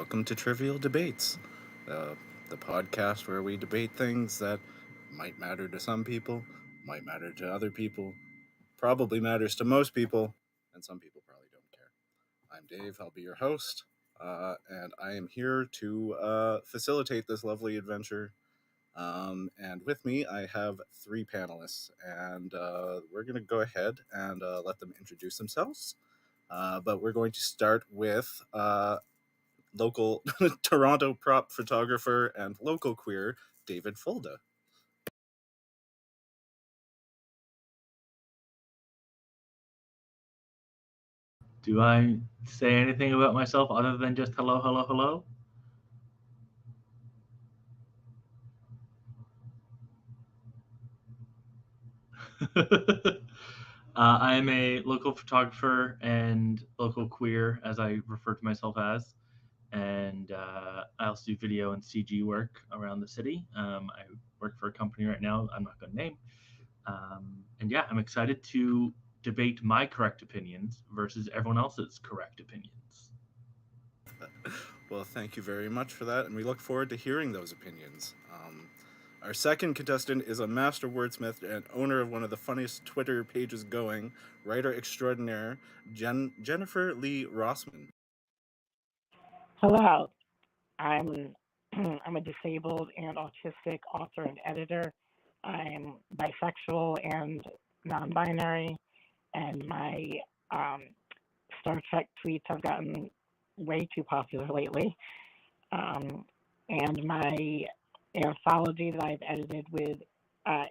welcome to Trivial Debates, uh, the podcast where we debate things that might matter to some people, might matter to other people, probably matters to most people, and some people probably don't care. I'm Dave, I'll be your host, and I am here to facilitate this lovely adventure. And with me, I have three panelists, and we're going to go ahead and let them introduce themselves. But we're going to start with local Toronto prop photographer and local queer David Fulde. Do I say anything about myself other than just hello, hello, hello? I am a local photographer and local queer, as I refer to myself as. And I also do video and CG work around the city. I work for a company right now I'm not going to name. And yeah, I'm excited to debate my correct opinions versus everyone else's correct opinions. Well, thank you very much for that, and we look forward to hearing those opinions. Our second contestant is a master wordsmith and owner of one of the funniest Twitter pages going, writer extraordinaire, Jennifer Lee Rossman. Hello, I'm I'm a disabled and autistic author and editor. I'm bisexual and non-binary, and my um, Star Trek tweets have gotten way too popular lately. Um, and my anthology that I've edited with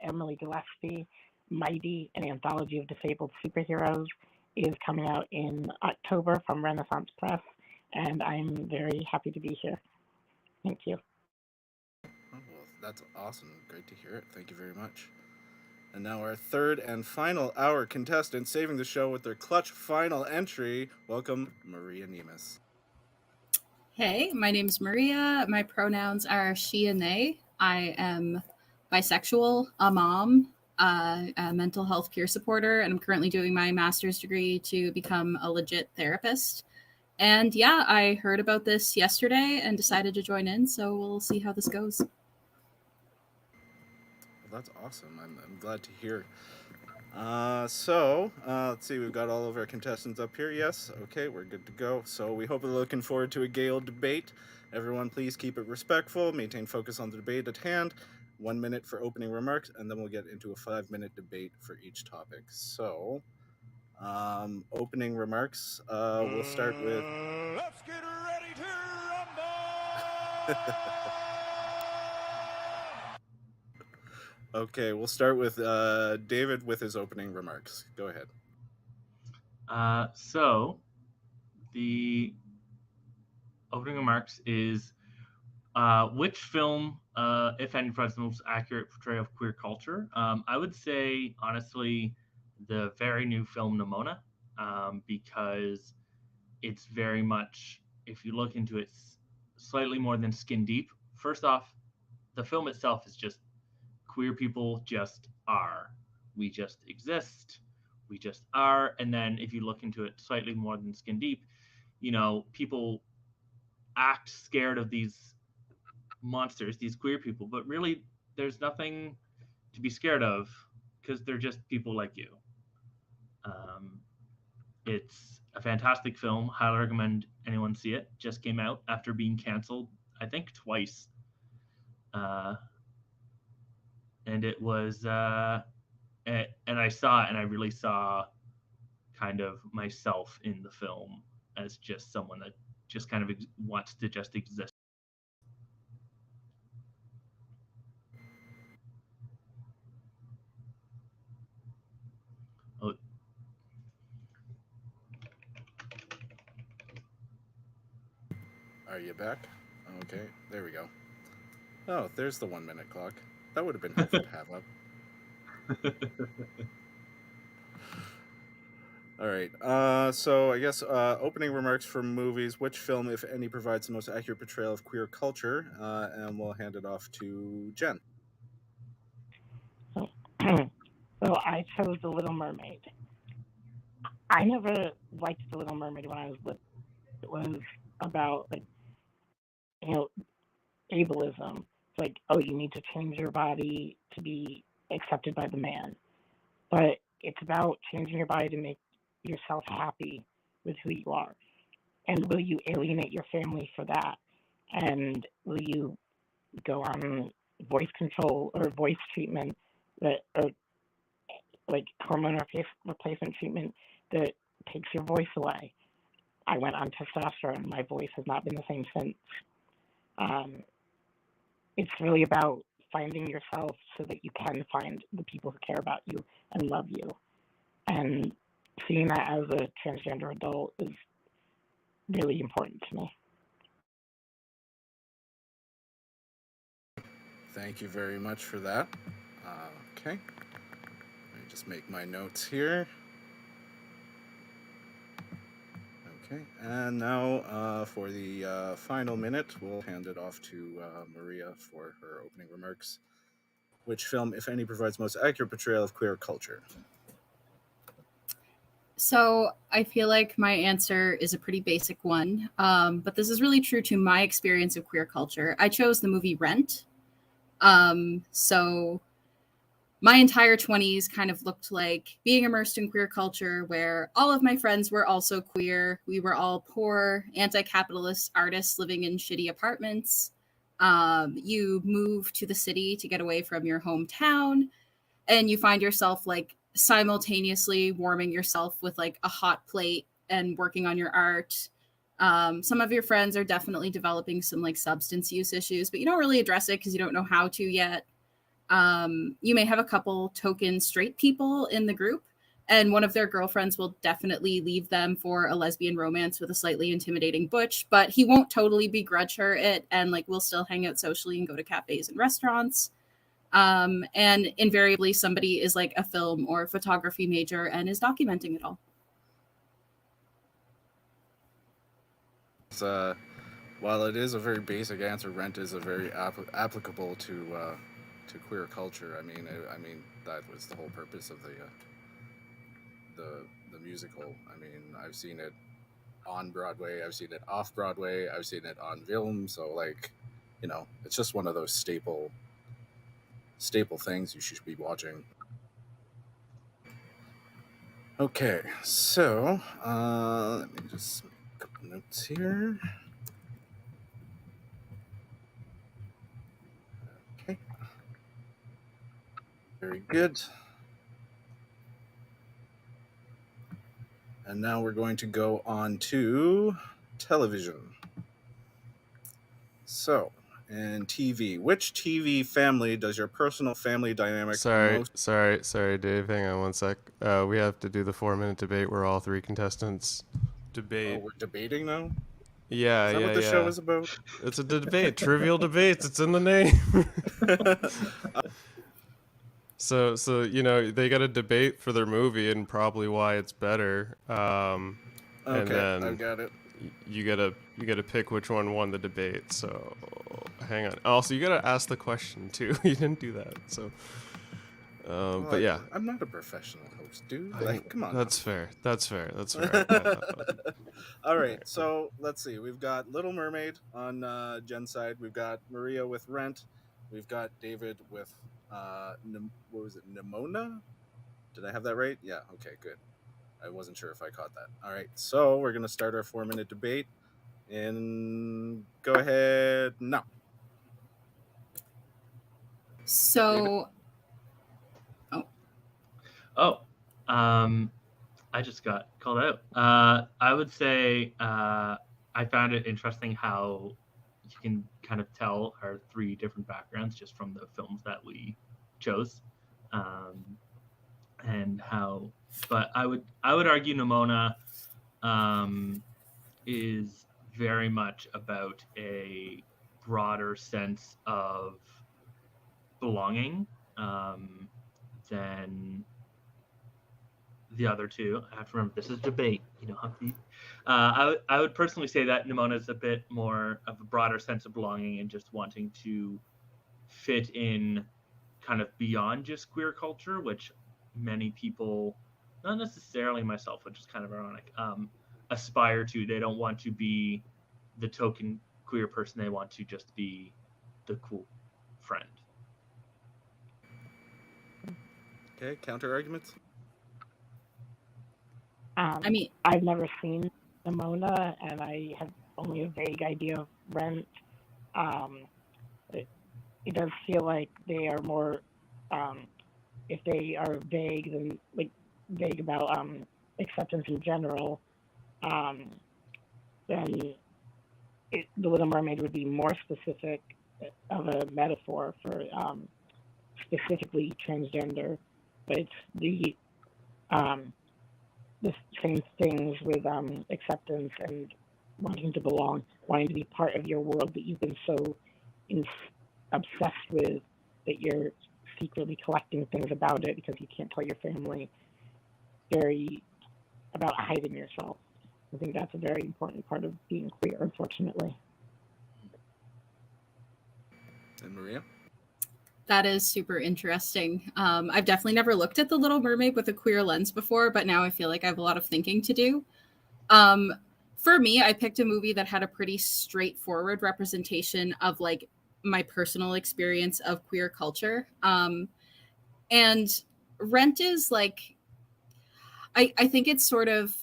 Emily Gillespie, Mighty, an anthology of disabled superheroes, is coming out in October from Renaissance Press, and I'm very happy to be here. Thank you. Oh, well, that's awesome. Great to hear it. Thank you very much. And now our third and final hour contestant saving the show with their clutch final entry. Welcome, Maria Nemis. Hey, my name's Maria. My pronouns are she and they. I am bisexual, a mom, a mental health peer supporter, and I'm currently doing my master's degree to become a legit therapist. And yeah, I heard about this yesterday and decided to join in, so we'll see how this goes. Well, that's awesome. I'm glad to hear. Let's see, we've got all of our contestants up here. Yes, okay, we're good to go. So we hope you're looking forward to a gay old debate. Everyone, please keep it respectful, maintain focus on the debate at hand. 1 minute for opening remarks, and then we'll get into a 5-minute debate for each topic. So, opening remarks, we'll start with... Let's get ready to rumble! Okay, we'll start with David with his opening remarks. Go ahead. So, the opening remarks is which film, if any, provides the most accurate portrayal of queer culture? I would say, honestly, the very new film Nimona, because it's very much, if you look into it, slightly more than skin deep. First off, the film itself is just queer people just are. We just exist. We just are. And then if you look into it slightly more than skin deep, people act scared of these monsters, these queer people, but really there's nothing to be scared of because they're just people like you. It's a fantastic film. Highly recommend anyone see it. Just came out after being canceled, I think, twice. And it was, and I saw it, and I really saw kind of myself in the film as just someone that just kind of wants to just exist. Oh. Are you back? Okay, there we go. Oh, there's the 1 minute clock. That would have been helpful to have up. All right. So I guess opening remarks from movies. Which film, if any, provides the most accurate portrayal of queer culture? And we'll hand it off to Jen. So I chose The Little Mermaid. I never liked The Little Mermaid when I was little. It was about you know, ableism. It's like, oh, you need to change your body to be accepted by the man. But it's about changing your body to make yourself happy with who you are. And will you alienate your family for that? And will you go on voice control or voice treatment that, or like hormone replacement treatment that takes your voice away? I went on testosterone. My voice has not been the same since. It's really about finding yourself so that you can find the people who care about you and love you. And seeing that as a transgender adult is really important to me. Thank you very much for that. Okay. Let me just make my notes here. Okay, and now for the final minute, we'll hand it off to Maria for her opening remarks. Which film, if any, provides most accurate portrayal of queer culture? So I feel like my answer is a pretty basic one, but this is really true to my experience of queer culture. I chose the movie Rent. So my entire 20s kind of looked like being immersed in queer culture where all of my friends were also queer. We were all poor, anti-capitalist artists living in shitty apartments. You move to the city to get away from your hometown, and you find yourself like simultaneously warming yourself with like a hot plate and working on your art. Some of your friends are definitely developing some like substance use issues, but you don't really address it because you don't know how to yet. You may have a couple token straight people in the group, and one of their girlfriends will definitely leave them for a lesbian romance with a slightly intimidating butch, but he won't totally begrudge her it, and like we'll still hang out socially and go to cafes and restaurants. And invariably somebody is like a film or photography major and is documenting it all. While it is a very basic answer, Rent is a very applicable to queer culture. I mean, that was the whole purpose of the musical. I mean, I've seen it on Broadway, I've seen it off Broadway, I've seen it on film. So like, you know, it's just one of those staple things you should be watching. Okay, so let me just make a couple notes here. Okay, very good. And now we're going to go on to television. So, and TV. Which TV family does your personal family dynamic Sorry, Dave. Hang on one sec. We have to do the 4-minute debate where all three contestants debate. Oh, we're debating now? Yeah, Is that what the show is about? It's a debate. Trivial debates. It's in the name. So you know they got a debate for their movie and probably why it's better. Okay, and then I've got it. You gotta pick which one won the debate. So hang on. Also, you gotta ask the question too. You didn't do that. So, but yeah, I'm not a professional host, dude. Like, come on. That's fair. All right, so let's see. We've got Little Mermaid on Jen's side. We've got Maria with Rent. We've got David with what was it? Nimona? Did I have that right? Yeah. Okay. Good. I wasn't sure if I caught that. All right. So we're gonna start our 4-minute debate. And go ahead now. So, I just got called out. I would say I found it interesting how you can kind of tell our three different backgrounds just from the films that we chose, and how. But I would argue Nimona is very much about a broader sense of belonging than the other two. I have to remember this is debate. You don't have to. I would personally say that Nimona is a bit more of a broader sense of belonging and just wanting to fit in, kind of beyond just queer culture, which many people, not necessarily myself, which is kind of ironic, aspire to. They don't want to be the token queer person. They want to just be the cool friend. Okay, counter arguments. I mean, I've never seen Nimona, and I have only a vague idea of Rent. It does feel like they are more, if they are vague, then like vague about acceptance in general, then the Little Mermaid would be more specific of a metaphor for specifically transgender, but it's the same things with acceptance and wanting to belong, wanting to be part of your world that you've been so obsessed with that you're secretly collecting things about it because you can't tell your family. Very about hiding yourself. I think that's a very important part of being queer, unfortunately. And Maria? that is super interesting. I've definitely never looked at The Little Mermaid with a queer lens before, but now I feel like I have a lot of thinking to do. For me, I picked a movie that had a pretty straightforward representation of like my personal experience of queer culture. And Rent is like, I think it's sort of,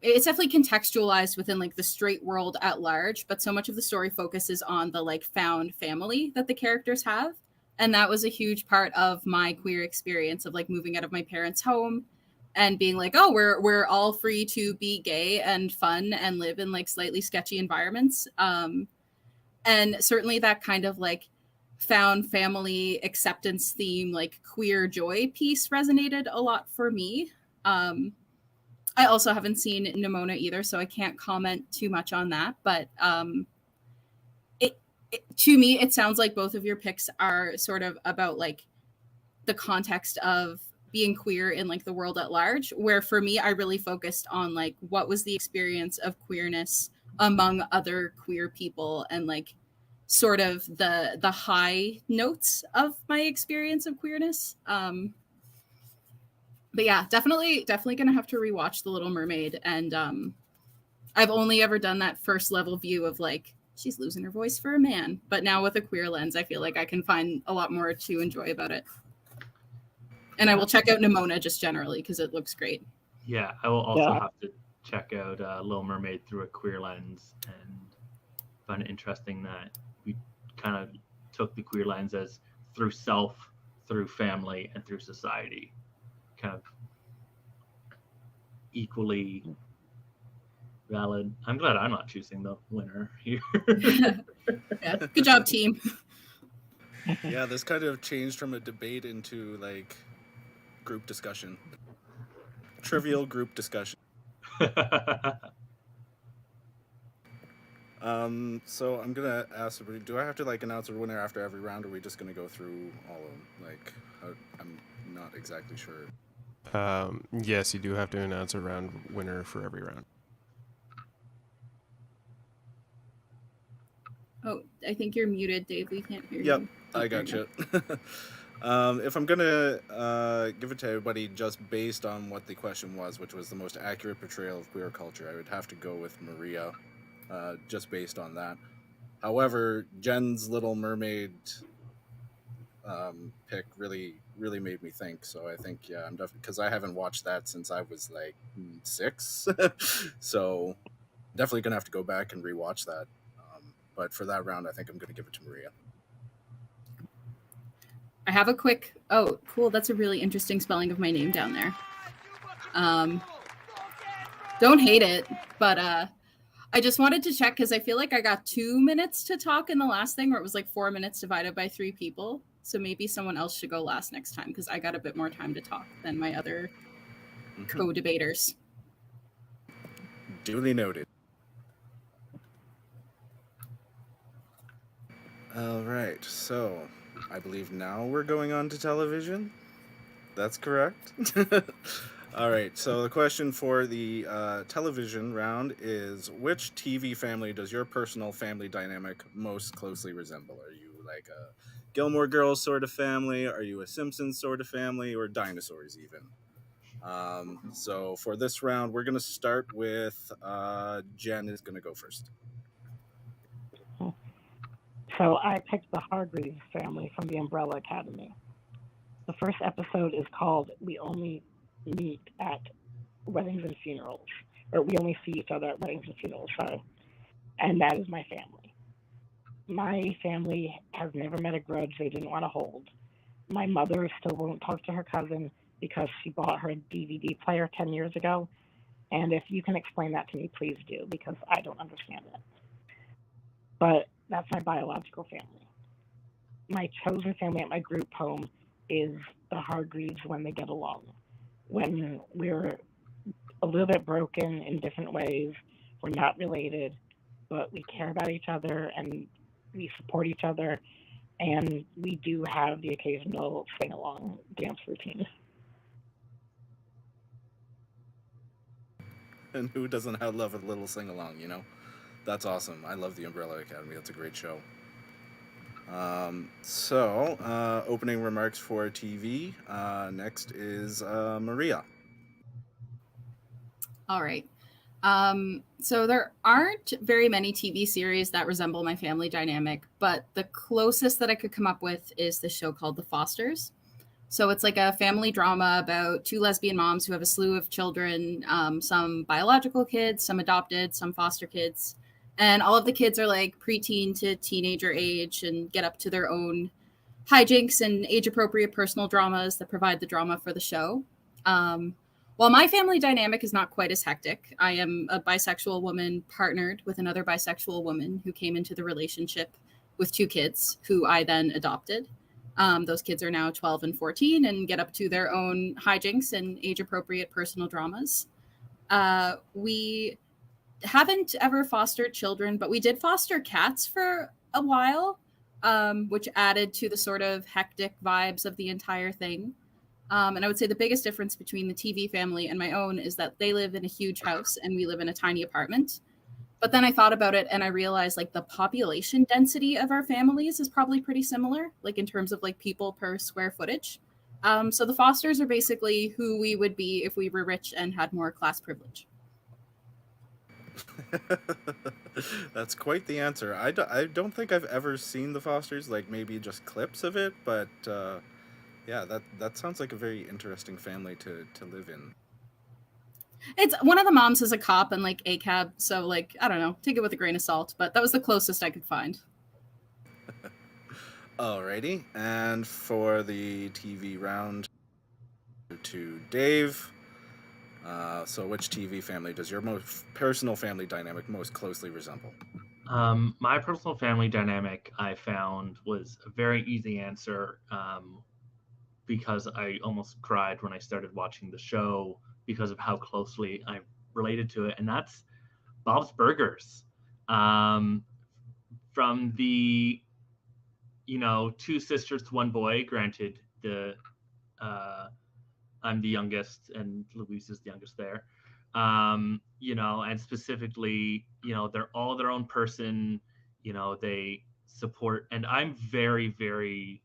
it's definitely contextualized within like the straight world at large, but so much of the story focuses on the like found family that the characters have. And that was a huge part of my queer experience of like moving out of my parents' home and being like, oh, we're all free to be gay and fun and live in like slightly sketchy environments. And certainly that kind of like found family acceptance theme, like queer joy piece resonated a lot for me. I also haven't seen Nimona either, so I can't comment too much on that. But to me, it sounds like both of your picks are sort of about like the context of being queer in like the world at large, where for me, I really focused on like what was the experience of queerness among other queer people and like sort of the high notes of my experience of queerness. But yeah, definitely gonna have to rewatch The Little Mermaid. And I've only ever done that first level view of like, she's losing her voice for a man. But now with a queer lens, I feel like I can find a lot more to enjoy about it. And I will check out Nimona just generally because it looks great. Yeah, I will also have to check out Little Mermaid through a queer lens, and find it interesting that we kind of took the queer lens as through self, through family, and through society. Kind of equally valid. I'm glad I'm not choosing the winner here. Yeah, good job, team. Yeah, this kind of changed from a debate into like group discussion. Trivial group discussion. So I'm gonna ask, do I have to like announce a winner after every round, or are we just gonna go through all of them? Like, I'm not exactly sure. Yes, you do have to announce a round winner for every round. Oh, I think you're muted, Dave. We can't hear you. Yep, I got you. If I'm gonna give it to everybody just based on what the question was, which was the most accurate portrayal of queer culture, I would have to go with Maria, just based on that. However, Jen's Little Mermaid pick really made me think. So I think, yeah, I'm definitely, because I haven't watched that since I was like 6, so definitely gonna have to go back and rewatch that. But for that round, I think I'm gonna give it to Maria. I have a quick. Oh, cool! That's a really interesting spelling of my name down there. Don't hate it, but I just wanted to check because I feel like I got 2 minutes to talk in the last thing, where it was like 4 minutes divided by 3 people. So maybe someone else should go last next time because I got a bit more time to talk than my other co-debaters. Duly noted. All right, so I believe now we're going on to television. That's correct. All right, so the question for the television round is, which TV family does your personal family dynamic most closely resemble? Are you like a Gilmore Girls sort of family? Are you a Simpsons sort of family, or dinosaurs even? So for this round, we're going to start with Jen is going to go first. So I picked the Hargreaves family from the Umbrella Academy. The first episode is called We Only Meet at Weddings and Funerals, or We Only See Each Other at Weddings and Funerals, sorry. And that is my family. My family has never met a grudge they didn't want to hold. My mother still won't talk to her cousin because she bought her a DVD player 10 years ago. And if you can explain that to me, please do, because I don't understand it. But that's my biological family. My chosen family at my group home is the Hargreaves when they get along. When we're a little bit broken in different ways, we're not related, but we care about each other and we support each other, and we do have the occasional sing-along dance routine. And who doesn't love a little sing-along, you know? That's awesome. I love the Umbrella Academy. That's a great show. Opening remarks for TV. Next is Maria. All right. So there aren't very many TV series that resemble my family dynamic, but the closest that I could come up with is the show called The Fosters. So it's like a family drama about two lesbian moms who have a slew of children, some biological kids, some adopted, some foster kids. And all of the kids are like preteen to teenager age and get up to their own hijinks and age-appropriate personal dramas that provide the drama for the show. While my family dynamic is not quite as hectic, I am a bisexual woman partnered with another bisexual woman who came into the relationship with two kids who I then adopted. Those kids are now 12 and 14 and get up to their own hijinks and age-appropriate personal dramas. We haven't ever fostered children, but we did foster cats for a while, which added to the sort of hectic vibes of the entire thing. And I would say the biggest difference between the TV family and my own is that they live in a huge house and we live in a tiny apartment. But then I thought about it and I realized like the population density of our families is probably pretty similar, like in terms of like people per square footage. So the Fosters are basically who we would be if we were rich and had more class privilege. That's quite the answer. I don't think I've ever seen The Fosters, like maybe just clips of it, but yeah, that sounds like a very interesting family to live in. It's one of the moms is a cop and like ACAB, so like I don't know, take it with a grain of salt, but that was the closest I could find. Alrighty, and for the TV round to Dave. So which TV family does your most personal family dynamic most closely resemble? My personal family dynamic I found was a very easy answer because I almost cried when I started watching the show because of how closely I related to it, and that's Bob's Burgers. From the, two sisters to one boy, granted, I'm the youngest and Louise is the youngest there. And specifically, they're all their own person, they support, and I'm very, very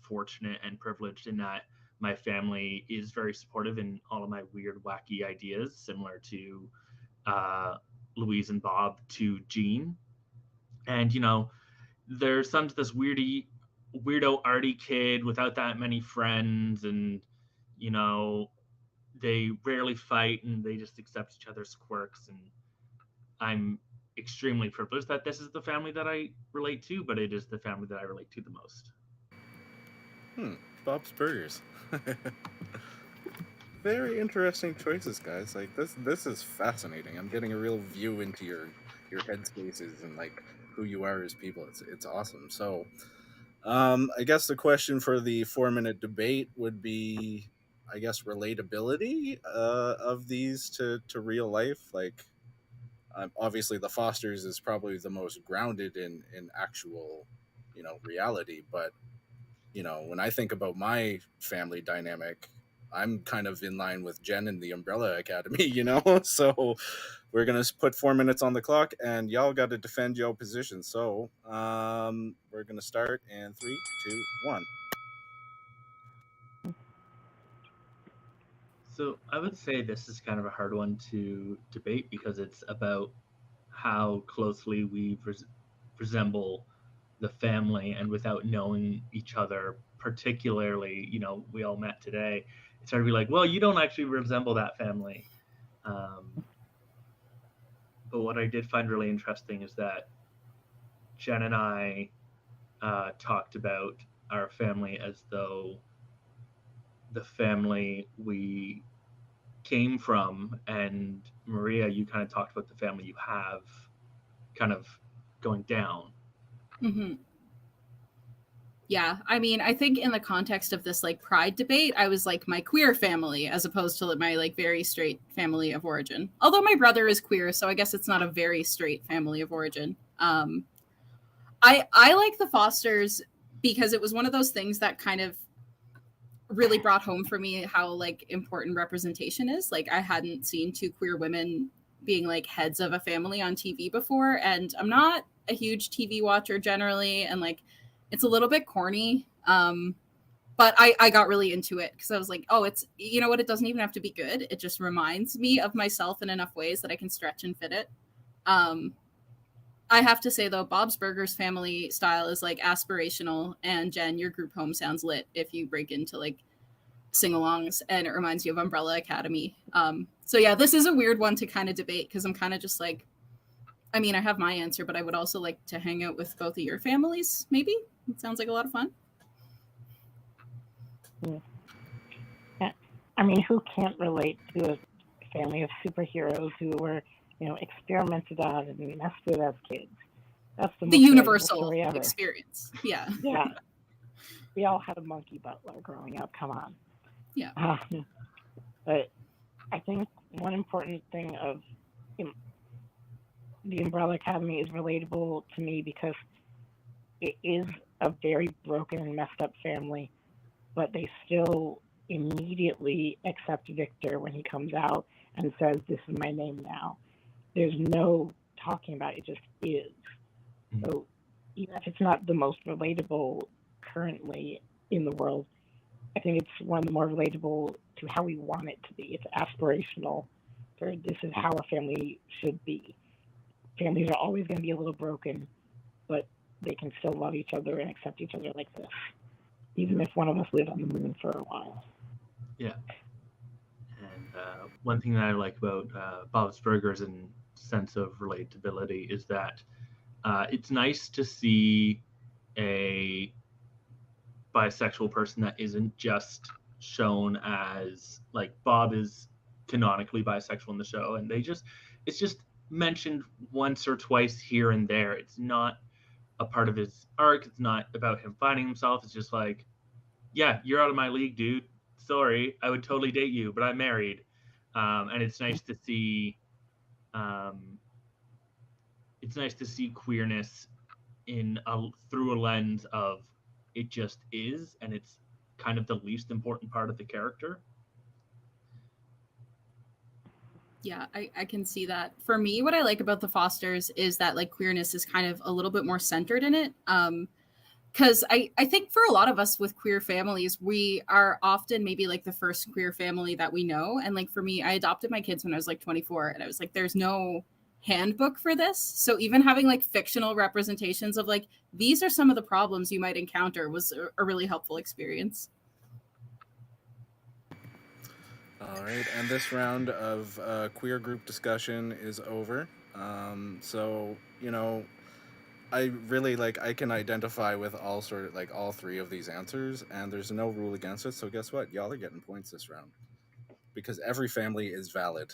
fortunate and privileged in that my family is very supportive in all of my weird, wacky ideas, similar to Louise and Bob to Jean. And, there's some to this weirdo arty kid without that many friends, and, they rarely fight and they just accept each other's quirks. And I'm extremely privileged that this is the family that I relate to, but it is the family that I relate to the most. Bob's Burgers. Very interesting choices, guys. Like this is fascinating. I'm getting a real view into your headspaces and like who you are as people. It's awesome. So, I guess the question for the 4-minute debate would be, I guess, relatability of these to real life. Like, obviously, the Fosters is probably the most grounded in actual, reality. But when I think about my family dynamic, I'm kind of in line with Jen in the Umbrella Academy, So we're gonna put 4 minutes on the clock, and y'all got to defend your position. So we're gonna start in 3, 2, 1. So I would say this is kind of a hard one to debate because it's about how closely we resemble the family and without knowing each other particularly, we all met today. It started to be like, well, you don't actually resemble that family. But what I did find really interesting is that Jen and I talked about our family as though the family we came from, and Maria, you kind of talked about the family you have kind of going down. Mm-hmm. Yeah, I mean, I think in the context of this like pride debate, I was like my queer family as opposed to my like very straight family of origin. Although my brother is queer, so I guess it's not a very straight family of origin. I like the Fosters because it was one of those things that kind of really brought home for me how like important representation is. Like I hadn't seen two queer women being like heads of a family on TV before, and I'm not a huge TV watcher generally, and like it's a little bit corny. But I got really into it because I was like, oh, it's, you know what, it doesn't even have to be good. It just reminds me of myself in enough ways that I can stretch and fit it. I have to say, though, Bob's Burgers family style is like aspirational. And Jen, your group home sounds lit if you break into like sing-alongs, and it reminds you of Umbrella Academy. So yeah, this is a weird one to kind of debate because I'm kind of just like, I mean, I have my answer, but I would also like to hang out with both of your families, maybe. It sounds like a lot of fun. Yeah. I mean, who can't relate to a family of superheroes who were, experimented on and messed with as kids? That's the universal experience. Yeah. Yeah. We all had a monkey butler growing up. Come on. Yeah. But I think one important thing of the Umbrella Academy is relatable to me because it is a very broken and messed up family, but they still immediately accept Victor when he comes out and says, "This is my name now." There's no talking about it, it just is. So even if it's not the most relatable currently in the world, I think it's one of the more relatable to how we want it to be. It's aspirational. This is how a family should be. Families are always going to be a little broken, but they can still love each other and accept each other like this, even if one of us lived on the moon for a while. Yeah. And one thing that I like about Bob's Burgers and sense of relatability is that it's nice to see a bisexual person that isn't just shown as like Bob is canonically bisexual in the show, and it's just mentioned once or twice here and there. It's not a part of his arc. It's not about him finding himself. It's just like, yeah, you're out of my league, dude. Sorry, I would totally date you, but I'm married. And it's nice to see queerness through a lens of it just is, and it's kind of the least important part of the character. Yeah, I can see that. For me, what I like about the Fosters is that like queerness is kind of a little bit more centered in it. Because I think for a lot of us with queer families, we are often maybe like the first queer family that we know. And like for me, I adopted my kids when I was like 24, and I was like, there's no handbook for this. So even having like fictional representations of like, these are some of the problems you might encounter was a really helpful experience. All right, and this round of queer group discussion is over. So, I really I can identify with all three of these answers, and there's no rule against it. So guess what? Y'all are getting points this round because every family is valid,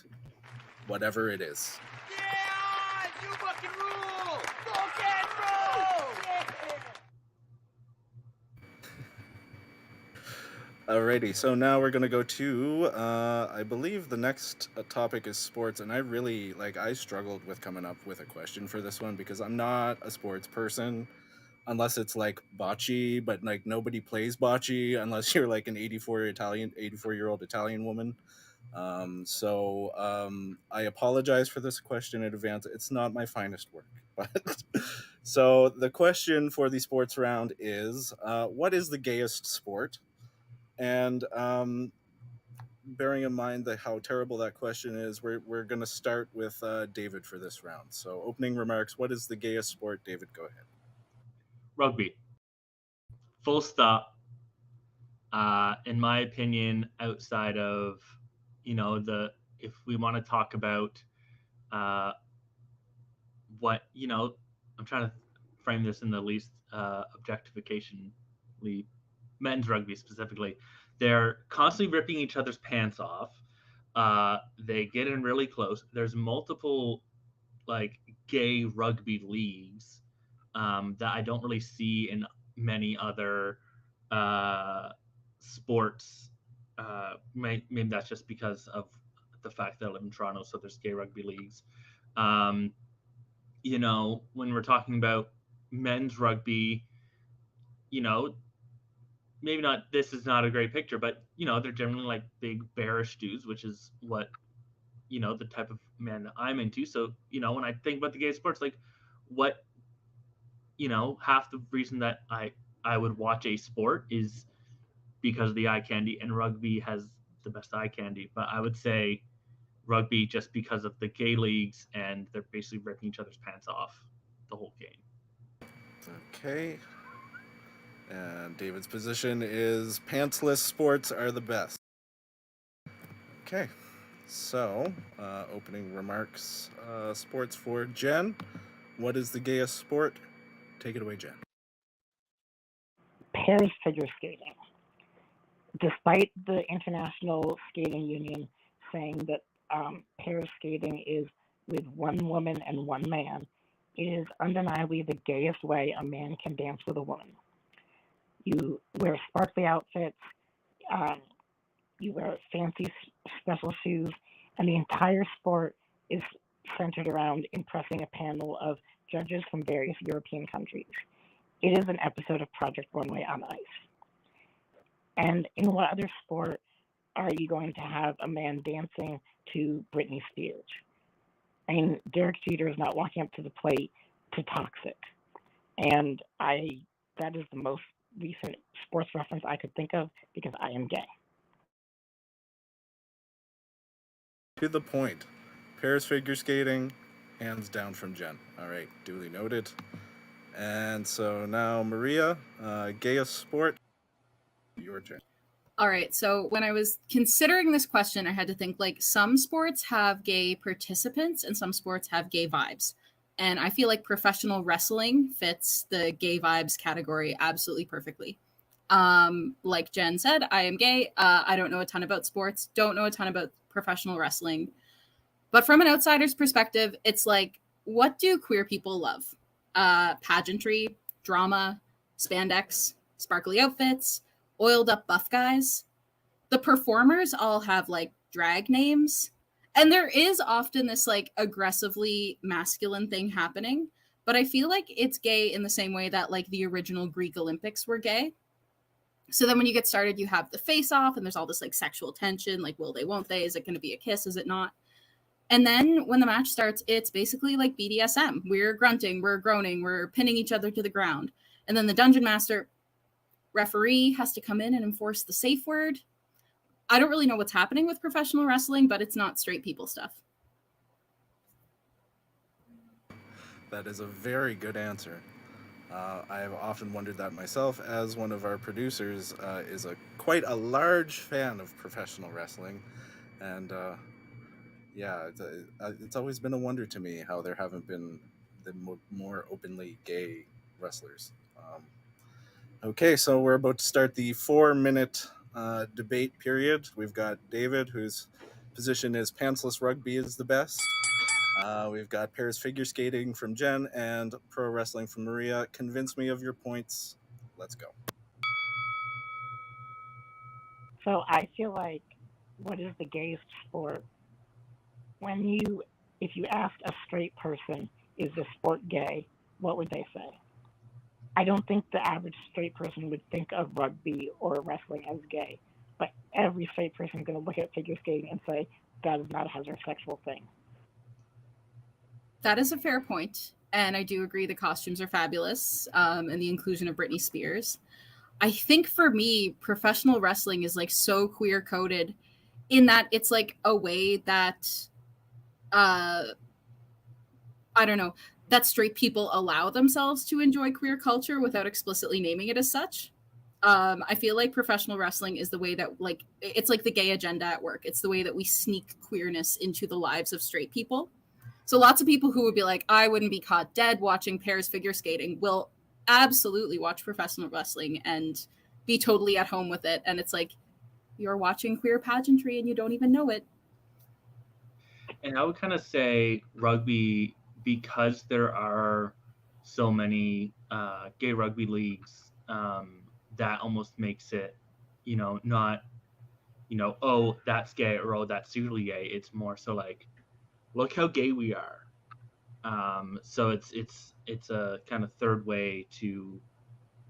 whatever it is. Yeah, you fucking rule! Fucking rule! Yeah. Alrighty, so now we're gonna go to, I believe the next topic is sports, and I really, I struggled with coming up with a question for this one because I'm not a sports person, unless it's bocce, but nobody plays bocce unless you're an 84-year-old Italian woman. So I apologize for this question in advance. It's not my finest work, but so the question for the sports round is, what is the gayest sport? And bearing in mind how terrible that question is, we're going to start with David for this round. So opening remarks, what is the gayest sport? David, go ahead. Rugby. Full stop. In my opinion, outside of, if we want to talk about what, I'm trying to frame this in the least objectificationly, men's rugby specifically, they're constantly ripping each other's pants off. They get in really close. There's multiple like gay rugby leagues that I don't really see in many other sports. Maybe that's just because of the fact that I live in Toronto, so there's gay rugby leagues. When we're talking about men's rugby, maybe not, this is not a great picture, but, they're generally like big bearish dudes, which is what, the type of man that I'm into. So, when I think about the gay sports, like what, half the reason that I would watch a sport is because of the eye candy, and rugby has the best eye candy. But I would say rugby just because of the gay leagues, and they're basically ripping each other's pants off the whole game. Okay. And David's position is pantsless sports are the best. Okay. So, opening remarks, sports for Jen. What is the gayest sport? Take it away, Jen. Pairs figure skating. Despite the International Skating Union saying that pairs skating is with one woman and one man, it is undeniably the gayest way a man can dance with a woman. You wear sparkly outfits, you wear fancy special shoes, and the entire sport is centered around impressing a panel of judges from various European countries. It is an episode of Project Runway on Ice. And in what other sport are you going to have a man dancing to Britney Spears? I mean, Derek Jeter is not walking up to the plate to Toxic. And that is the most recent sports reference I could think of because I am gay. To the point. Pairs figure skating, hands down from Jen. All right, duly noted. And so now, Maria, gayest sport, your turn. All right. So when I was considering this question, I had to think like some sports have gay participants and some sports have gay vibes. And I feel like professional wrestling fits the gay vibes category absolutely perfectly. Like Jen said, I am gay. I don't know a ton about sports, don't know a ton about professional wrestling. But from an outsider's perspective, it's like, what do queer people love? Pageantry, drama, spandex, sparkly outfits, oiled up buff guys. The performers all have like drag names. And there is often this like aggressively masculine thing happening, but I feel like it's gay in the same way that like the original Greek Olympics were gay. So then when you get started, you have the face off and there's all this like sexual tension, like will they, won't they? Is it going to be a kiss? Is it not? And then when the match starts, it's basically like BDSM. We're grunting, we're groaning, we're pinning each other to the ground. And then the dungeon master referee has to come in and enforce the safe word. I don't really know what's happening with professional wrestling, but it's not straight people stuff. That is a very good answer. I have often wondered that myself, as one of our producers is quite a large fan of professional wrestling. And it's always been a wonder to me how there haven't been the more openly gay wrestlers. Okay, so we're about to start the 4-minute debate period. We've got David, whose position is pantsless rugby is the best. We've got pairs figure skating from Jen and pro wrestling from Maria. Convince me of your points. Let's go. So I feel like, what is the gayest sport? If you asked a straight person, is this sport gay? What would they say? I don't think the average straight person would think of rugby or wrestling as gay, but every straight person is going to look at figure skating and say, that is not a heterosexual thing. That is a fair point. And I do agree the costumes are fabulous, and the inclusion of Britney Spears. I think for me, professional wrestling is like so queer coded in that it's like a way that, I don't know, that straight people allow themselves to enjoy queer culture without explicitly naming it as such. I feel like professional wrestling is the way that, like, it's like the gay agenda at work. It's the way that we sneak queerness into the lives of straight people. So lots of people who would be like, I wouldn't be caught dead watching pairs figure skating will absolutely watch professional wrestling and be totally at home with it. And it's like, you're watching queer pageantry and you don't even know it. And I would kind of say rugby, because there are so many gay rugby leagues, that almost makes it, not, oh, that's gay, or oh, that's secretly gay. It's more so like, look how gay we are. So it's a kind of third way to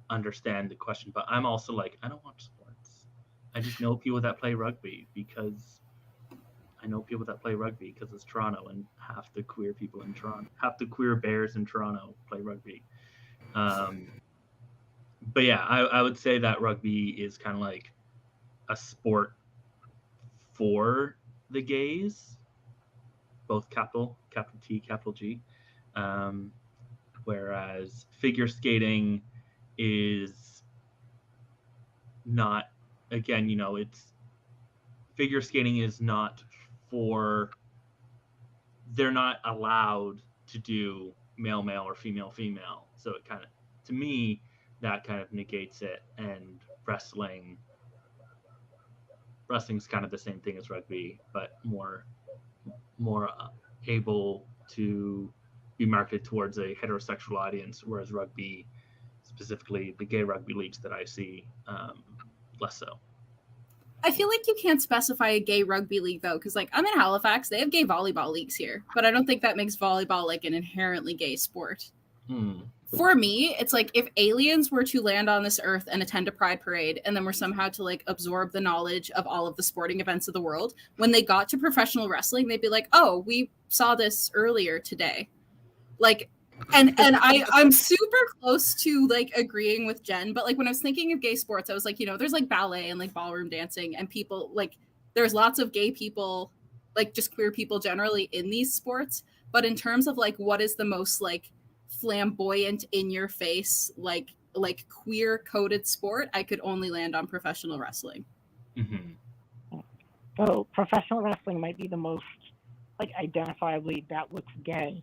understand the question. But I'm also like, I don't watch sports. I just know people that play rugby because it's Toronto, and half the queer people in Toronto, half the queer bears in Toronto play rugby. But yeah, I would say that rugby is kind of like a sport for the gays, both capital T, capital G. Whereas figure skating is not, again, it's figure skating is not for, they're not allowed to do male or female. So it kind of, to me, that kind of negates it. And wrestling's kind of the same thing as rugby, but more able to be marketed towards a heterosexual audience, whereas rugby, specifically the gay rugby leagues that I see, less so. I feel like you can't specify a gay rugby league, though, because, like, I'm in Halifax. They have gay volleyball leagues here, but I don't think that makes volleyball, like, an inherently gay sport. For me, it's like if aliens were to land on this earth and attend a pride parade and then were somehow to, like, absorb the knowledge of all of the sporting events of the world, when they got to professional wrestling, they'd be like, oh, we saw this earlier today. Like, and I'm super close to, like, agreeing with Jen, but, like, when I was thinking of gay sports, I was like, there's, like, ballet and, like, ballroom dancing, and people, like, there's lots of gay people, like, just queer people generally in these sports. But in terms of, like, what is the most, like, flamboyant, in your face, like queer coded sport, I could only land on professional wrestling. Mm-hmm. So professional wrestling might be the most, like, identifiably that looks gay,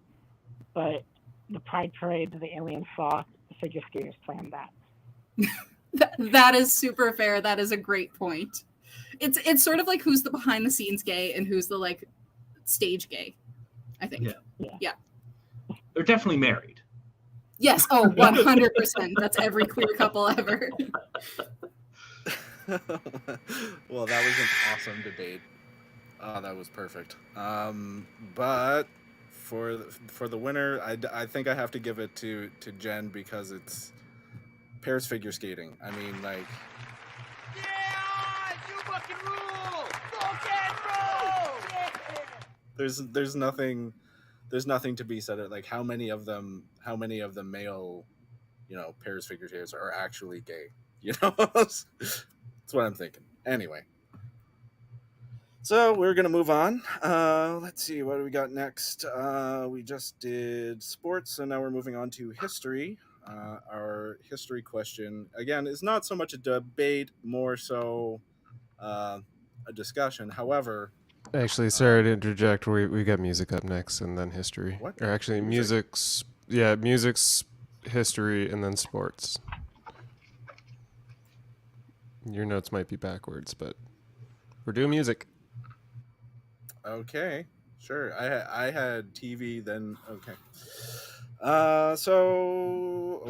but the pride parade that the aliens saw, the figure skaters planned that. That is super fair. That is a great point. It's sort of like who's the behind the scenes gay and who's the, like, stage gay, I think. Yeah. They're definitely married. Yes. Oh, 100%. That's every queer couple ever. Well, that was an awesome debate. That was perfect. But for the winner, I think I have to give it to Jen, because it's pairs figure skating. I mean, like, Yeah, you fucking rule! Fucking rule! there's nothing to be said. Like, how many of the male, pairs figure skaters are actually gay? That's what I'm thinking. Anyway. So we're going to move on. Let's see, what do we got next? We just did sports, so now we're moving on to history. Our history question, again, is not so much a debate, more so a discussion. However... Actually, sorry to interject, we got music up next and then history. What? Or actually, music's history and then sports. Your notes might be backwards, but we're doing music. Okay, sure. I had TV then. Okay.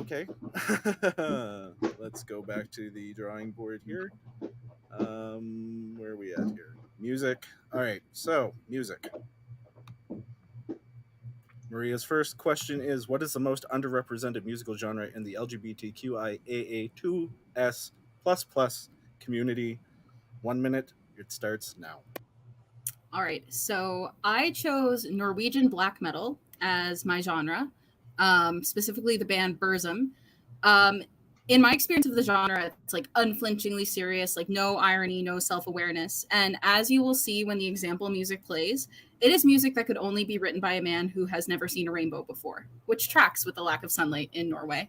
Okay. Let's go back to the drawing board here. Where are we at here? Music. All right. So, music. Maria's first question is, what is the most underrepresented musical genre in the LGBTQIAA2S++ community? 1 minute. It starts now. All right, so I chose Norwegian black metal as my genre, specifically the band Burzum. in my experience of the genre, it's like unflinchingly serious, like no irony, no self-awareness. And as you will see when the example music plays, it is music that could only be written by a man who has never seen a rainbow before, which tracks with the lack of sunlight in Norway.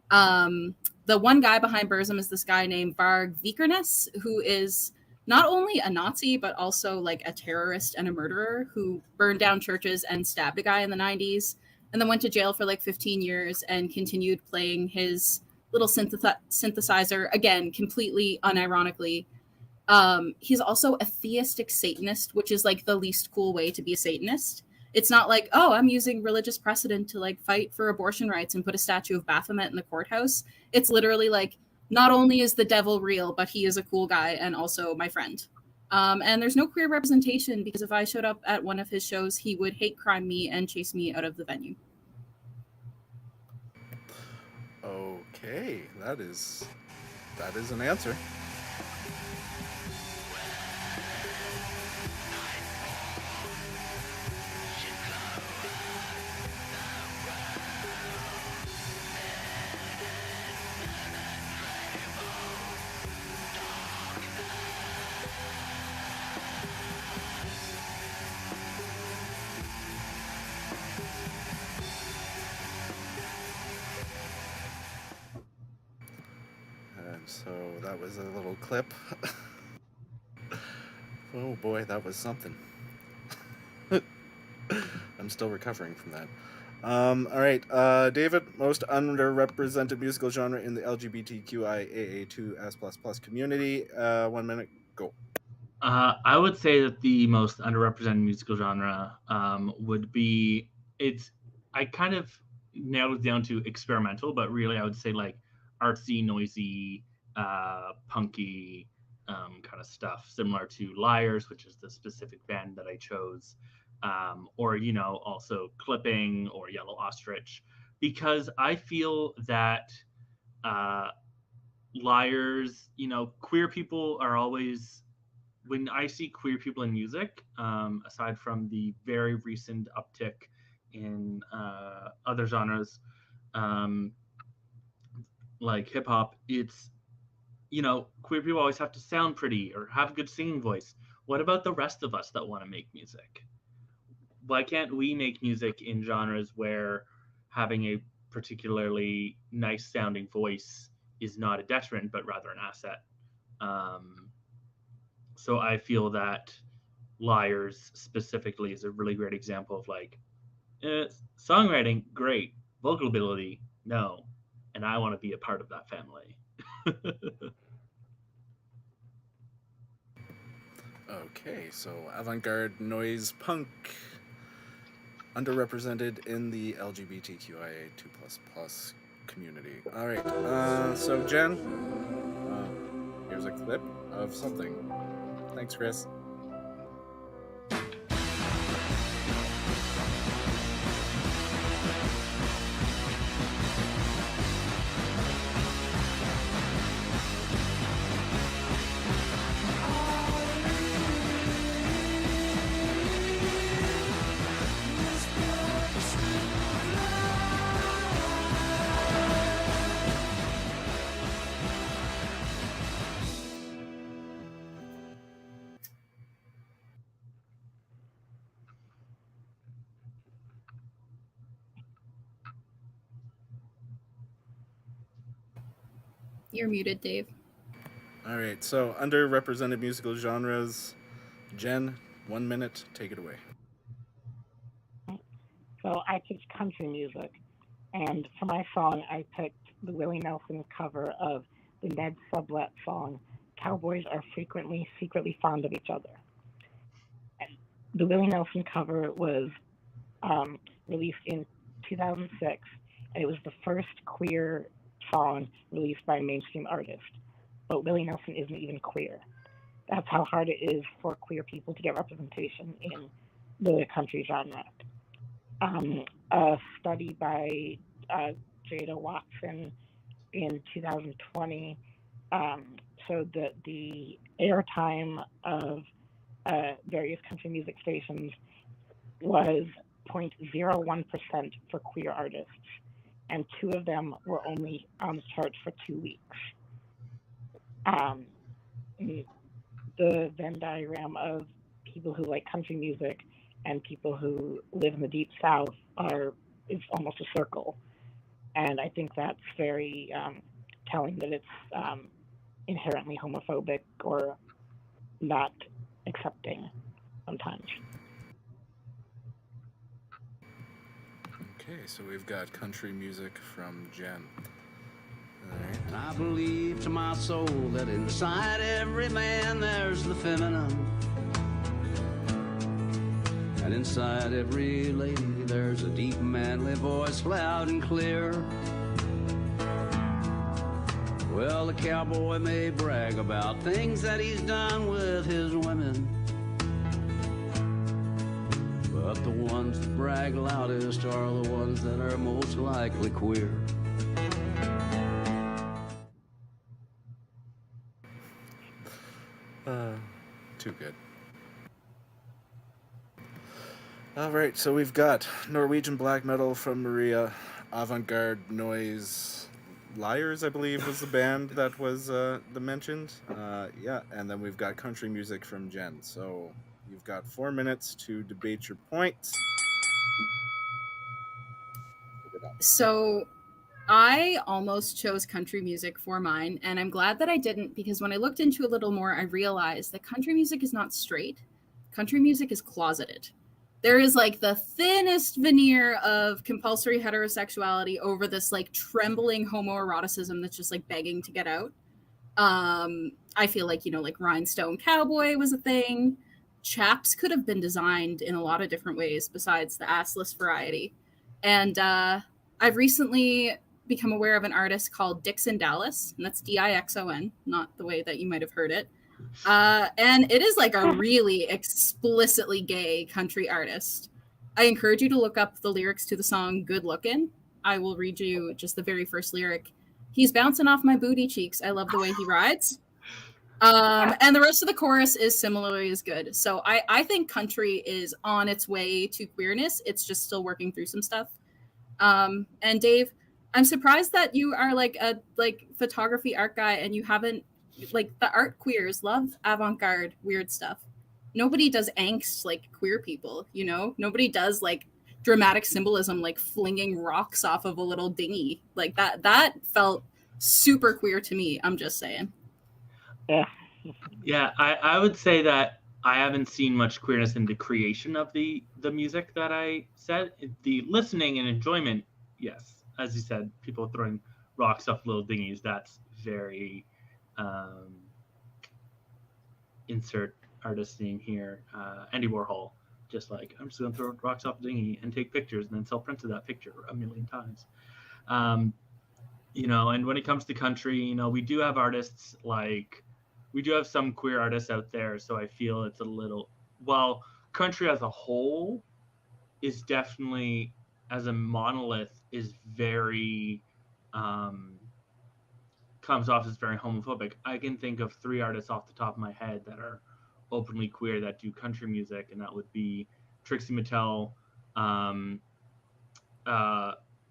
The one guy behind Burzum is this guy named Varg Vikernes, who is not only a Nazi, but also like a terrorist and a murderer who burned down churches and stabbed a guy in the 90s, and then went to jail for like 15 years and continued playing his little synthesizer, again, completely unironically. He's also a theistic Satanist, which is like the least cool way to be a Satanist. It's not like, oh, I'm using religious precedent to like fight for abortion rights and put a statue of Baphomet in the courthouse. It's literally like, not only is the devil real, but he is a cool guy and also my friend. And there's no queer representation because if I showed up at one of his shows, he would hate crime me and chase me out of the venue. Okay, that is an answer. So that was a little clip. Oh boy, that was something. I'm still recovering from that. All right, David, most underrepresented musical genre in the LGBTQIAA2S++ community. 1 minute, go. I would say that the most underrepresented musical genre would be, I kind of nailed it down to experimental, but really I would say like artsy, noisy, punky kind of stuff, similar to Liars, which is the specific band that I chose, or, you know, also Clipping or Yellow Ostrich, because I feel that Liars, you know, queer people are always, when I see queer people in music, aside from the very recent uptick in other genres, like hip hop, it's, you know, queer people always have to sound pretty or have a good singing voice. What about the rest of us that want to make music? Why can't we make music in genres where having a particularly nice sounding voice is not a detriment, but rather an asset? So I feel that Liars specifically is a really great example of like, songwriting, great. Vocal ability, no. And I want to be a part of that family. Okay, so avant-garde noise punk, underrepresented in the LGBTQIA2++ community. All right, so Jen, here's a clip of something. Thanks, Chris. You're muted, Dave. All right, so underrepresented musical genres. Jen, 1 minute, take it away. So I picked country music, and for my song, I picked the Willie Nelson cover of the Ned Sublette song, "Cowboys Are Frequently Secretly Fond of Each Other." And the Willie Nelson cover was released in 2006, and it was the first queer song released by a mainstream artist. But Willie Nelson isn't even queer. That's how hard it is for queer people to get representation in the country genre. A study by Jada Watson in 2020 showed that the airtime of various country music stations was 0.01% for queer artists, and 2 of them were only on the charts for 2 weeks. The Venn diagram of people who like country music and people who live in the Deep South is almost a circle. And I think that's very telling that it's inherently homophobic or not accepting sometimes. Okay, so we've got country music from Jen. All right. And I believe to my soul that inside every man there's the feminine. And inside every lady there's a deep manly voice, loud and clear. Well, the cowboy may brag about things that he's done with his women, but the ones that brag loudest are the ones that are most likely queer. Too good. All right, so we've got Norwegian black metal from Maria, avant-garde noise Liars, I believe, was the band that was mentioned. Yeah, and then we've got country music from Jen. So you've got 4 minutes to debate your points. So I almost chose country music for mine, and I'm glad that I didn't, because when I looked into it a little more, I realized that country music is not straight. Country music is closeted. There is like the thinnest veneer of compulsory heterosexuality over this like trembling homoeroticism that's just like begging to get out. I feel like, like Rhinestone Cowboy was a thing. Chaps could have been designed in a lot of different ways besides the assless variety. And I've recently become aware of an artist called Dixon Dallas, and that's Dixon, not the way that you might have heard it. And it is like a really explicitly gay country artist. I encourage you to look up the lyrics to the song Good Lookin'. I will read you just the very first lyric. He's bouncing off my booty cheeks. I love the way he rides. And the rest of the chorus is similarly as good. So I think country is on its way to queerness. It's just still working through some stuff. And Dave, I'm surprised that you are like a photography art guy and you haven't, like, the art queers love avant-garde weird stuff. Nobody does angst like queer people, Nobody does like dramatic symbolism like flinging rocks off of a little dinghy. Like that felt super queer to me. I'm just saying. Yeah, I would say that I haven't seen much queerness in the creation of the music that I said. The listening and enjoyment, yes. As you said, people throwing rocks off little dinghies, that's very insert artist name here, Andy Warhol. Just like, I'm just going to throw rocks off a dinghy and take pictures and then sell prints of that picture 1,000,000 times. And when it comes to country, we do have artists we do have some queer artists out there, so I feel it's a little, well, country as a whole is definitely, as a monolith, is very, comes off as very homophobic. I can think of 3 artists off the top of my head that are openly queer that do country music, and that would be Trixie Mattel, I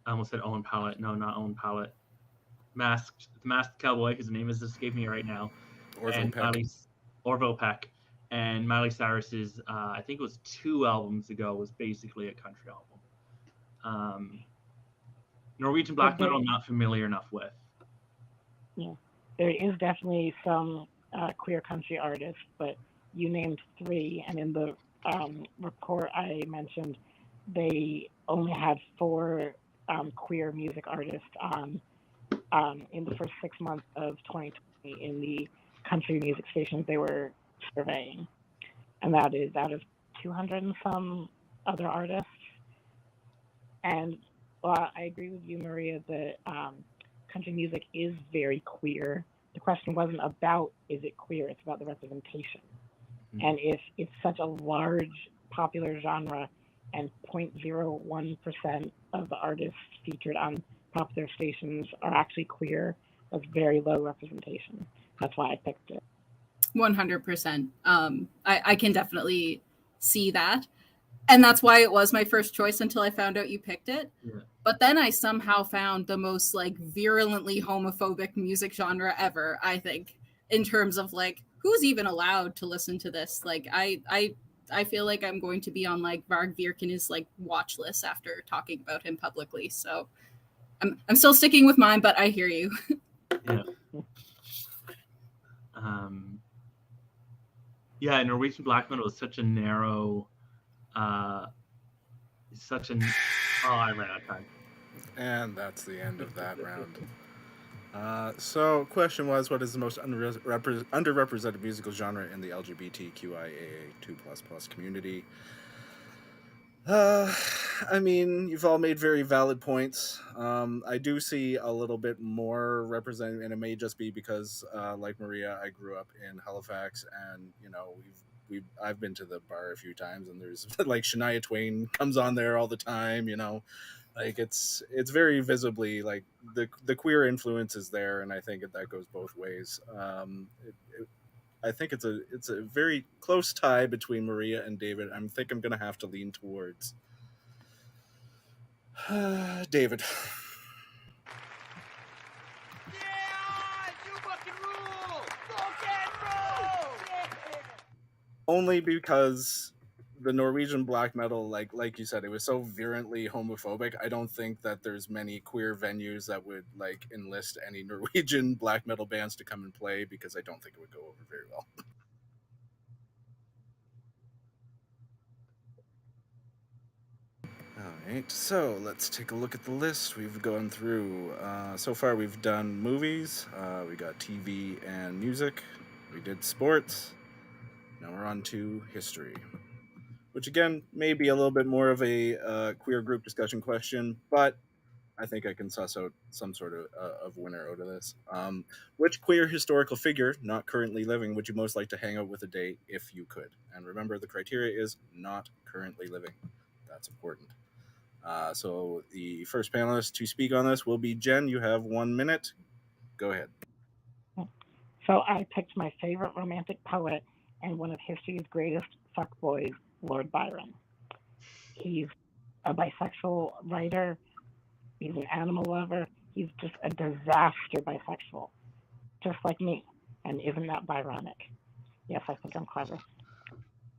almost said Owen Pallett. No, not Owen Pallett. Masked Cowboy, his name is escaping me right now. Orville Peck. And Miley Cyrus's, I think it was 2 albums ago, was basically a country album. Norwegian black metal, I'm not familiar enough with. Yeah, there is definitely some queer country artists, but you named 3, and in the report I mentioned, they only had 4 queer music artists on in the first 6 months of 2020 in the country music stations they were surveying, and that is out of 200 and some other artists. And I agree with you, Maria, that country music is very queer. The question wasn't about is it queer, it's about the representation. Mm-hmm. And if it's such a large popular genre and 0.01% of the artists featured on popular stations are actually queer, that's very low representation. That's why I picked it. 100%. I can definitely see that. And that's why it was my first choice until I found out you picked it. Yeah. But then I somehow found the most like virulently homophobic music genre ever, I think, in terms of like who's even allowed to listen to this. Like I feel like I'm going to be on like Varg Vikernes like watch list after talking about him publicly. So I'm still sticking with mine, but I hear you. Yeah. Yeah, Norwegian black metal is such a narrow, oh, I ran out of time. And that's the end of that round. So, question was, what is the most underrepresented musical genre in the LGBTQIA2++ community? I mean, you've all made very valid points. I do see a little bit more represented, and it may just be because, like Maria, I grew up in Halifax, and I've been to the bar a few times, and there's like Shania Twain comes on there all the time. Like it's very visibly like the queer influence is there, and I think that goes both ways. I think it's a very close tie between Maria and David. I think I'm gonna have to lean towards David. Yeah, you fucking rule! Fucking rule! Only because the Norwegian black metal, like you said, it was so virulently homophobic. I don't think that there's many queer venues that would like enlist any Norwegian black metal bands to come and play, because I don't think it would go over very well. All right, so let's take a look at the list we've gone through. So far, we've done movies, we got TV and music, we did sports. Now we're on to history, which again may be a little bit more of a queer group discussion question, but I think I can suss out some sort of winner out of this. Which queer historical figure, not currently living, would you most like to hang out with a day if you could? And remember, the criteria is not currently living. That's important. So the first panelist to speak on this will be Jen. You have 1 minute. Go ahead. So I picked my favorite romantic poet and one of history's greatest fuckboys, Lord Byron. He's a bisexual writer. He's an animal lover. He's just a disaster bisexual, just like me. And isn't that Byronic? Yes, I think I'm clever.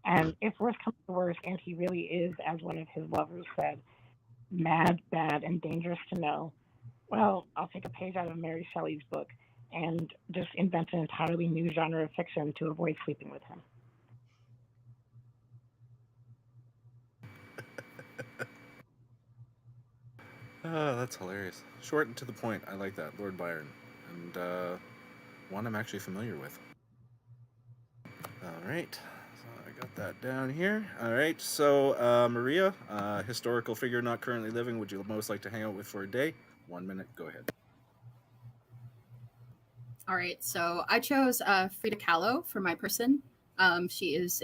And if worse comes to worse, and he really is, as one of his lovers said, mad, bad, and dangerous to know, well, I'll take a page out of Mary Shelley's book and just invent an entirely new genre of fiction to avoid sleeping with him. Oh, that's hilarious. Short and to the point. I like that. Lord Byron. And one I'm actually familiar with. All right. So I got that down here. All right. So, Maria, historical figure not currently living, would you most like to hang out with for a day? 1 minute. Go ahead. All right, so I chose Frida Kahlo for my person. She is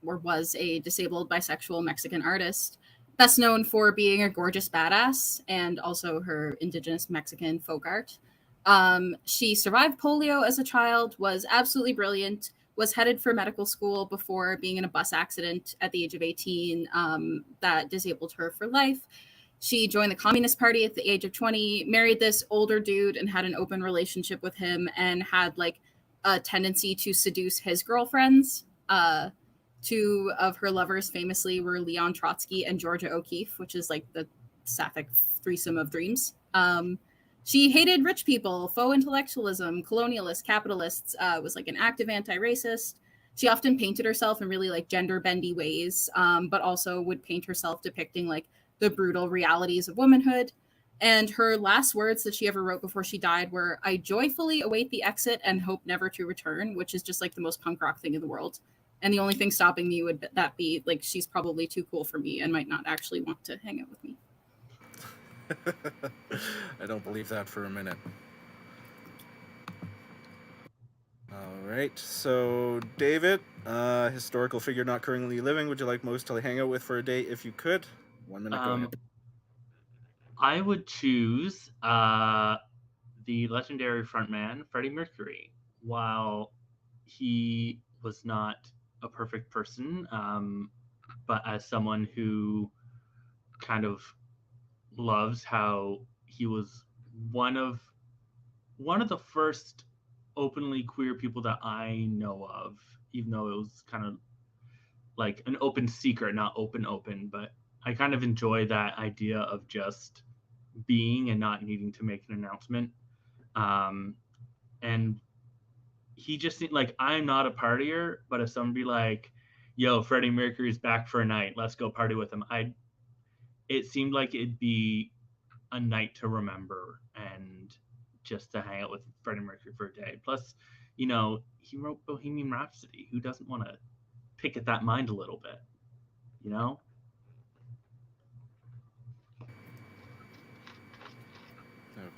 was a disabled bisexual Mexican artist, best known for being a gorgeous badass and also her indigenous Mexican folk art. She survived polio as a child, was absolutely brilliant, was headed for medical school before being in a bus accident at the age of 18 that disabled her for life. She joined the Communist Party at the age of 20, married this older dude and had an open relationship with him, and had like a tendency to seduce his girlfriends. Two of her lovers famously were Leon Trotsky and Georgia O'Keeffe, which is like the sapphic threesome of dreams. She hated rich people, faux intellectualism, colonialists, capitalists, was like an active anti-racist. She often painted herself in really like gender bendy ways, but also would paint herself depicting like the brutal realities of womanhood. And her last words that she ever wrote before she died were, "I joyfully await the exit and hope never to return," which is just like the most punk rock thing in the world. And the only thing stopping me would that be like, she's probably too cool for me and might not actually want to hang out with me. I don't believe that for a minute. All right, so David, historical figure not currently living, would you like most to hang out with for a day if you could? 1 minute, go ahead. I would choose the legendary frontman, Freddie Mercury. While he was not a perfect person, but as someone who kind of loves how he was one of the first openly queer people that I know of, even though it was kind of like an open secret, not open, but I kind of enjoy that idea of just being and not needing to make an announcement. And he just like, I'm not a partier, but if somebody like, yo, Freddie Mercury's back for a night, let's go party with him, it seemed like it'd be a night to remember and just to hang out with Freddie Mercury for a day. Plus, he wrote Bohemian Rhapsody. Who doesn't want to pick at that mind a little bit,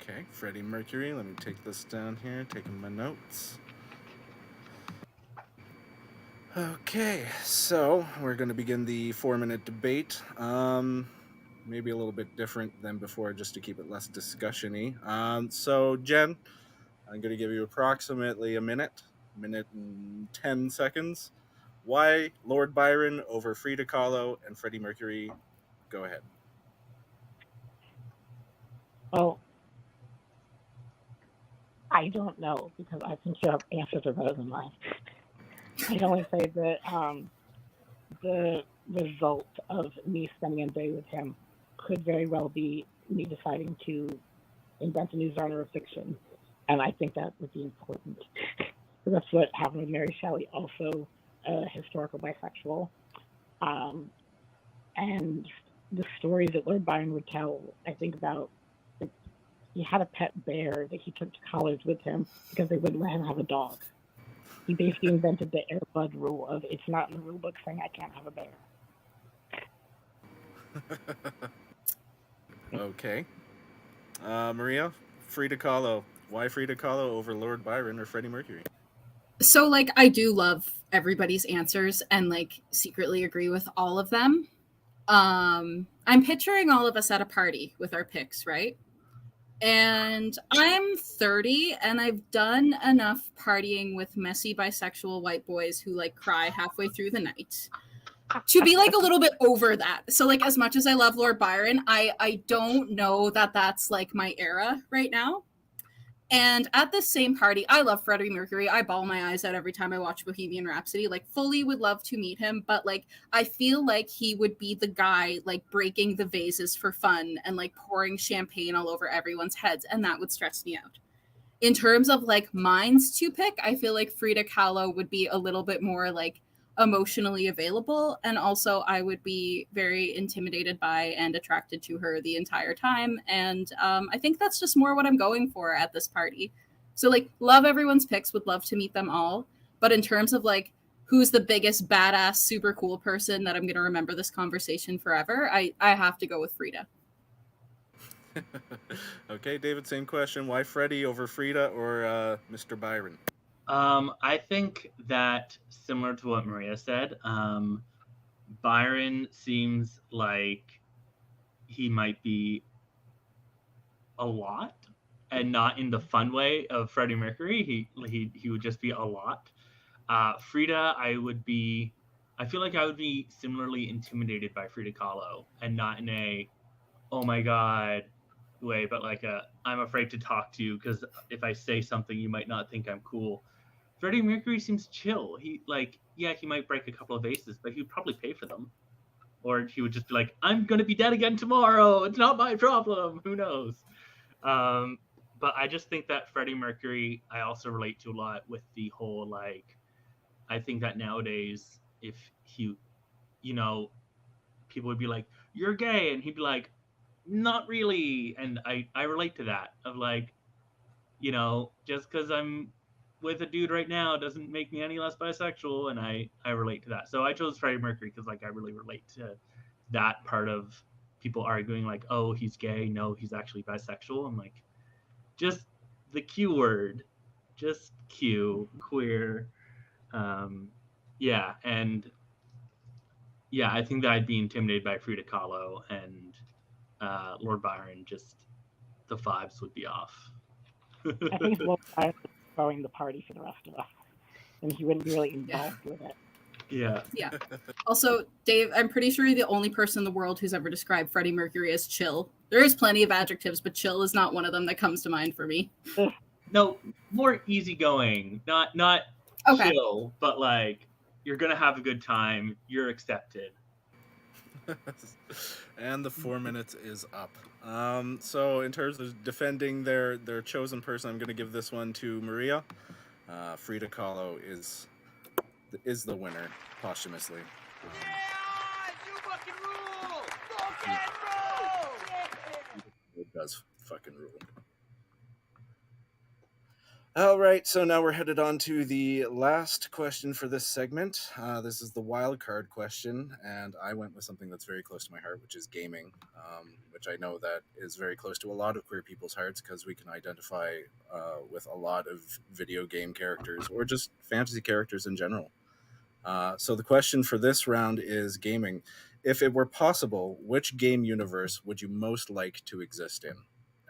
Okay, Freddie Mercury. Let me take this down here, taking my notes. Okay, so we're going to begin the 4-minute debate. Maybe a little bit different than before, just to keep it less discussion-y. So, Jen, I'm going to give you approximately a minute and 10 seconds. Why Lord Byron over Frida Kahlo and Freddie Mercury? Go ahead. Well, I don't know, because I think your answers are better than mine. I can only say that the result of me spending a day with him could very well be me deciding to invent a new genre of fiction, and I think that would be important. So that's what happened with Mary Shelley, also a historical bisexual. And the stories that Lord Byron would tell, I think about, like, he had a pet bear that he took to college with him because they wouldn't let him have a dog. He basically invented the Air Bud rule of, it's not in the rule book saying I can't have a bear. Okay. Maria, Frida Kahlo. Why Frida Kahlo over Lord Byron or Freddie Mercury? So, like, I do love everybody's answers and, like, secretly agree with all of them. I'm picturing all of us at a party with our picks, right? And I'm 30 and I've done enough partying with messy bisexual white boys who like cry halfway through the night to be like a little bit over that. So like, as much as I love Lord Byron, I don't know that that's like my era right now. And at this same party, I love Freddie Mercury. I bawl my eyes out every time I watch Bohemian Rhapsody. Like, fully would love to meet him, but like, I feel like he would be the guy like breaking the vases for fun and like pouring champagne all over everyone's heads, and that would stress me out. In terms of like minds to pick, I feel like Frida Kahlo would be a little bit more like emotionally available, and also I would be very intimidated by and attracted to her the entire time, and I think that's just more what I'm going for at this party. So like, love everyone's picks, would love to meet them all, but in terms of like who's the biggest badass super cool person that I'm going to remember this conversation forever, I have to go with Frida. Okay, David, same question. Why Freddie over Frida or Mr. Byron? I think that, similar to what Maria said, Byron seems like he might be a lot, and not in the fun way of Freddie Mercury. He would just be a lot. Frida, I feel like I would be similarly intimidated by Frida Kahlo, and not in a, oh my god way, but like I'm afraid to talk to you because if I say something you might not think I'm cool. Freddie Mercury seems chill. He he might break a couple of vases, but he'd probably pay for them. Or he would just be like, I'm going to be dead again tomorrow. It's not my problem. Who knows? But I just think that Freddie Mercury, I also relate to a lot with the whole, like, I think that nowadays, if he, people would be like, you're gay. And he'd be like, not really. And I relate to that of like, just because I'm with a dude right now doesn't make me any less bisexual, and I relate to that. So I chose Freddie Mercury because like I really relate to that part of people arguing like, oh, he's gay, no, he's actually bisexual. I'm like, just the Q word, just Q, queer. And I think that I'd be intimidated by Frida Kahlo, and Lord Byron, just the vibes would be off. I think Lord Byron was throwing the party for the rest of us, and he wouldn't be really involved with it. Yeah. Yeah. Also, Dave, I'm pretty sure you're the only person in the world who's ever described Freddie Mercury as chill. There is plenty of adjectives, but chill is not one of them that comes to mind for me. No, more easygoing, not Okay. chill, but like you're gonna have a good time. You're accepted. And the 4 minutes is up. So in terms of defending their chosen person, I'm going to give this one to Maria. Frida Kahlo is the winner posthumously. Yeah, you fucking rule! Fucking rule! It does fucking rule. All right, so now we're headed on to the last question for this segment. This is the wild card question, and I went with something that's very close to my heart, which is gaming, which I know that is very close to a lot of queer people's hearts because we can identify with a lot of video game characters or just fantasy characters in general. So the question for this round is gaming. If it were possible, which game universe would you most like to exist in?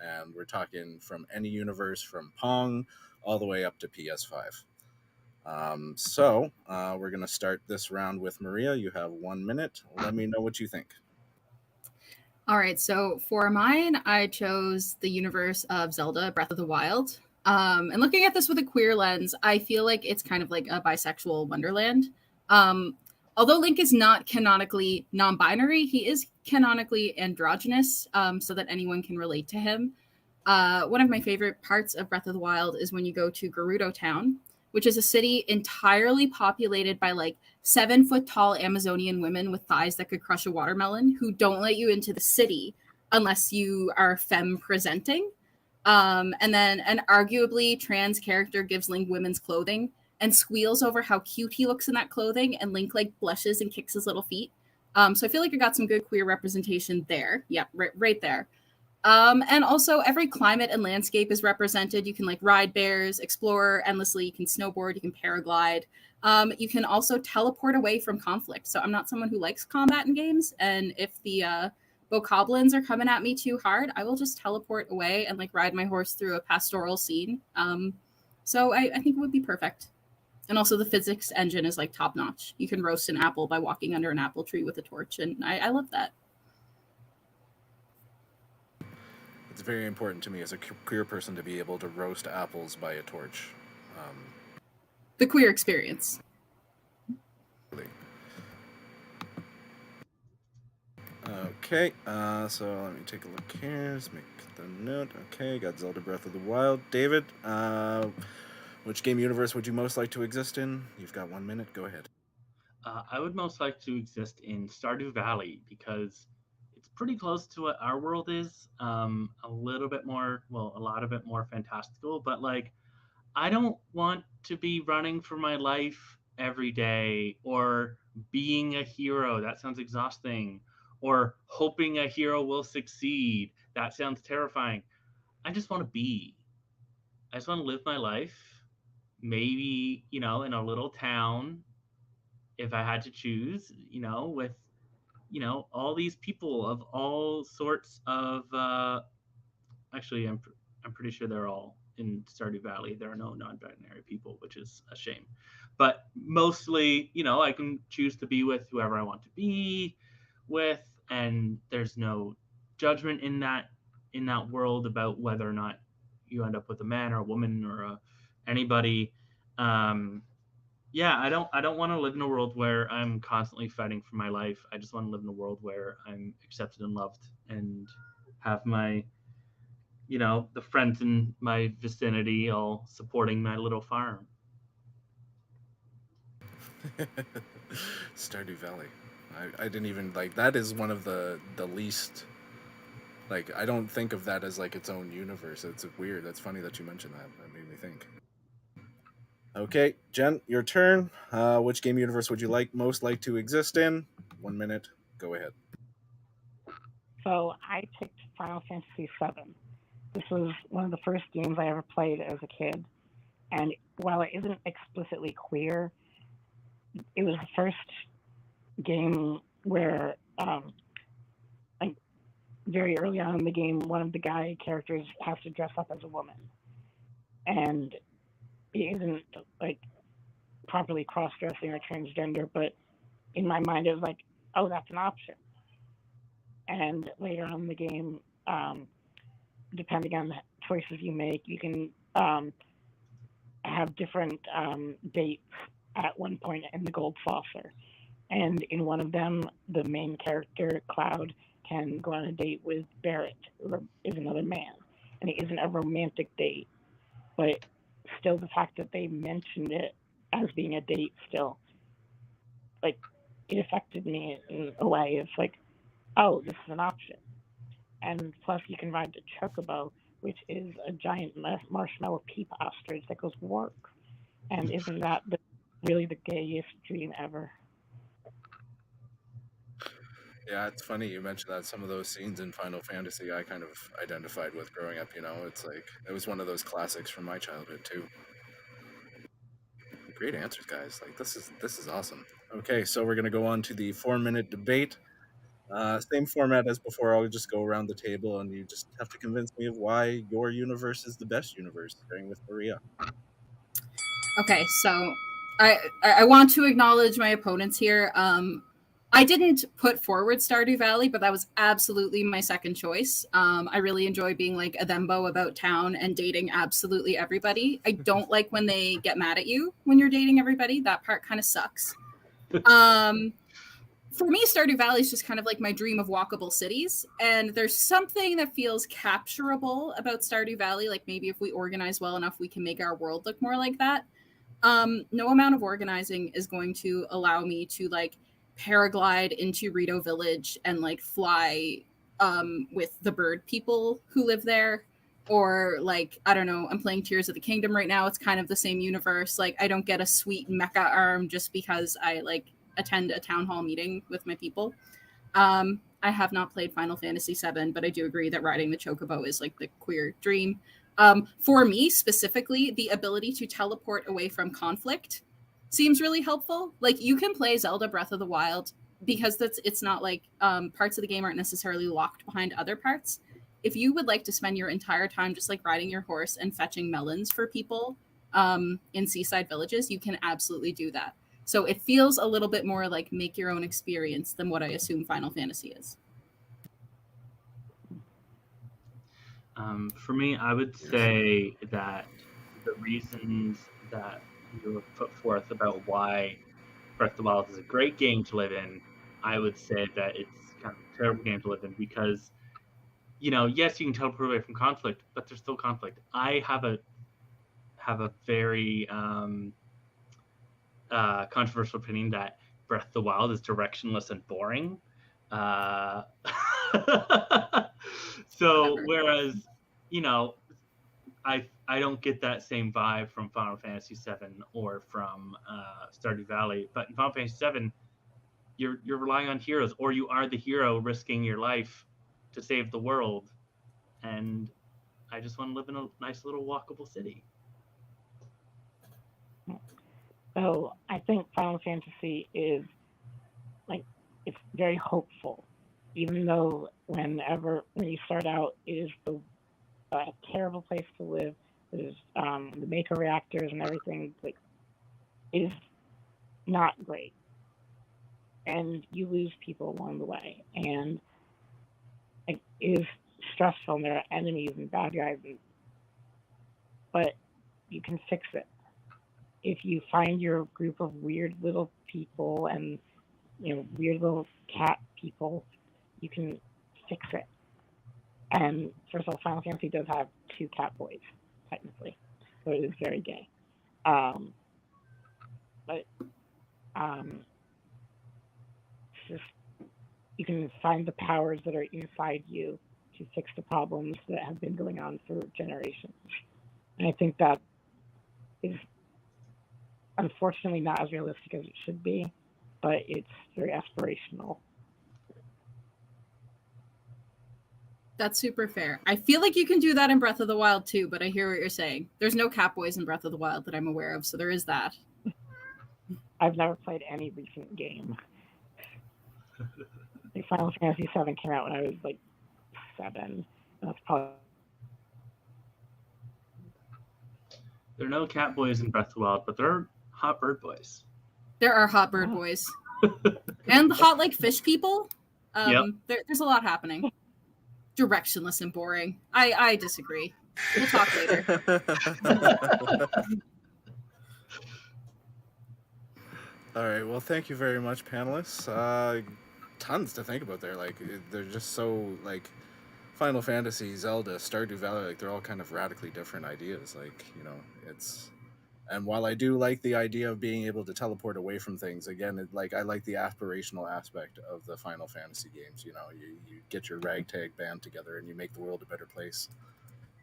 And we're talking from any universe, from Pong all the way up to PS5. So we're going to start this round with Maria. You have 1 minute. Let me know what you think. All right, so for mine, I chose the universe of Zelda Breath of the Wild. And looking at this with a queer lens, I feel like it's kind of like a bisexual wonderland. Although Link is not canonically non-binary, he is canonically androgynous, so that anyone can relate to him. One of my favorite parts of Breath of the Wild is when you go to Gerudo Town, which is a city entirely populated by like 7-foot-tall Amazonian women with thighs that could crush a watermelon who don't let you into the city unless you are femme presenting. And then an arguably trans character gives Link women's clothing and squeals over how cute he looks in that clothing, and Link like blushes and kicks his little feet. So I feel like I got some good queer representation there. Yeah, right there. And also every climate and landscape is represented. You can like ride bears, explore endlessly. You can snowboard, you can paraglide. You can also teleport away from conflict. So I'm not someone who likes combat in games. And if the bokoblins are coming at me too hard, I will just teleport away and like ride my horse through a pastoral scene. So I think it would be perfect. And also the physics engine is like top notch. You can roast an apple by walking under an apple tree with a torch. And I love that. It's very important to me as a queer person to be able to roast apples by a torch. The queer experience. Really. Okay, so let me take a look here. Let's make the note. Okay, got Zelda Breath of the Wild. David, which game universe would you most like to exist in? You've got 1 minute. Go ahead. I would most like to exist in Stardew Valley because it's pretty close to what our world is. A little bit more, well, a lot of it more fantastical, but like, I don't want to be running for my life every day or being a hero. That sounds exhausting. Or hoping a hero will succeed. That sounds terrifying. I just want to be. I just want to live my life. Maybe, in a little town, if I had to choose, with, all these people of all sorts of, actually, I'm pretty sure they're all in Stardew Valley. There are no non-binary people, which is a shame. But mostly, I can choose to be with whoever I want to be with, and there's no judgment in that world about whether or not you end up with a man or a woman or anybody. I don't want to live in a world where I'm constantly fighting for my life. I just want to live in a world where I'm accepted and loved and have my the friends in my vicinity all supporting my little farm. Stardew Valley. I didn't even like that. Is one of the least, like, I don't think of that as like its own universe. It's weird. That's funny that you mentioned that. That made me think. Okay, Jen, your turn. Which game universe would you most like to exist in? 1 minute. Go ahead. So I picked Final Fantasy VII. This was one of the first games I ever played as a kid. And while it isn't explicitly queer, it was the first game where, like, very early on in the game, one of the guy characters has to dress up as a woman. And it isn't, like, properly cross-dressing or transgender, but in my mind it was like, oh, that's an option. And later on in the game, depending on the choices you make, you can have different dates at one point in the Gold Saucer. And in one of them, the main character, Cloud, can go on a date with Barrett, who is another man. And it isn't a romantic date, but still the fact that they mentioned it as being a date still, like, it affected me in a way. It's like, oh, this is an option. And plus you can ride the Chocobo, which is a giant marshmallow peep ostrich that goes work. And isn't that really the gayest dream ever? Yeah, it's funny you mentioned that. Some of those scenes in Final Fantasy I kind of identified with growing up, you know. It's like, it was one of those classics from my childhood too. Great answers, guys. Like, this is awesome. Okay, so we're gonna go on to the 4-minute debate. Same format as before. I'll just go around the table and you just have to convince me of why your universe is the best universe, starting with Maria. Okay, so I want to acknowledge my opponents here. I didn't put forward Stardew Valley, but that was absolutely my second choice. I really enjoy being like a thembo about town and dating absolutely everybody. I don't like when they get mad at you when you're dating everybody. That part kind of sucks. For me, Stardew Valley is just kind of like my dream of walkable cities. And there's something that feels capturable about Stardew Valley. Like maybe if we organize well enough, we can make our world look more like that. No amount of organizing is going to allow me to like paraglide into Rito Village and like fly with the bird people who live there. Or like, I don't know, I'm playing Tears of the Kingdom right now. It's kind of the same universe. Like I don't get a sweet mecha arm just because I like attend a town hall meeting with my people. I have not played Final Fantasy VII, but I do agree that riding the Chocobo is like the queer dream. For me specifically, the ability to teleport away from conflict seems really helpful. Like you can play Zelda Breath of the Wild because it's not like parts of the game aren't necessarily locked behind other parts. If you would like to spend your entire time just like riding your horse and fetching melons for people in seaside villages, you can absolutely do that. So it feels a little bit more like make your own experience than what I assume Final Fantasy is. For me, I would say that the reasons that you have put forth about why Breath of the Wild is a great game to live in, I would say that it's kind of a terrible game to live in because, you know, yes, you can teleport away from conflict, but there's still conflict. I have a very controversial opinion that Breath of the Wild is directionless and boring. So whereas, you know, I don't get that same vibe from Final Fantasy VII or from Stardew Valley, but in Final Fantasy VII, you're relying on heroes, or you are the hero risking your life to save the world, and I just want to live in a nice little walkable city. So I think Final Fantasy is like, it's very hopeful, even though when you start out, it is a terrible place to live. There's the Mako reactors and everything. Like, it is not great, and you lose people along the way, and it is stressful. And there are enemies and bad guys, but you can fix it if you find your group of weird little people and, you know, weird little cat people. You can fix it. And first of all, Final Fantasy does have 2 cat boys, technically, so it is very gay. But it's just, you can find the powers that are inside you to fix the problems that have been going on for generations. And I think that is unfortunately not as realistic as it should be, but it's very aspirational. That's super fair. I feel like you can do that in Breath of the Wild too, but I hear what you're saying. There's no Catboys in Breath of the Wild that I'm aware of, so there is that. I've never played any recent game. Like Final Fantasy VII came out when I was like 7. That's probably. There are no Catboys in Breath of the Wild, but there are hot bird boys. There are hot bird boys. And the hot like fish people. Yep. There's a lot happening. Directionless and boring. I disagree. We'll talk later. All right. Well, thank you very much, panelists. Tons to think about there. Like, they're just so, like, Final Fantasy, Zelda, Stardew Valley, like, they're all kind of radically different ideas. Like, you know, it's... And while I do like the idea of being able to teleport away from things, again, I like the aspirational aspect of the Final Fantasy games. You know, you get your ragtag band together and you make the world a better place.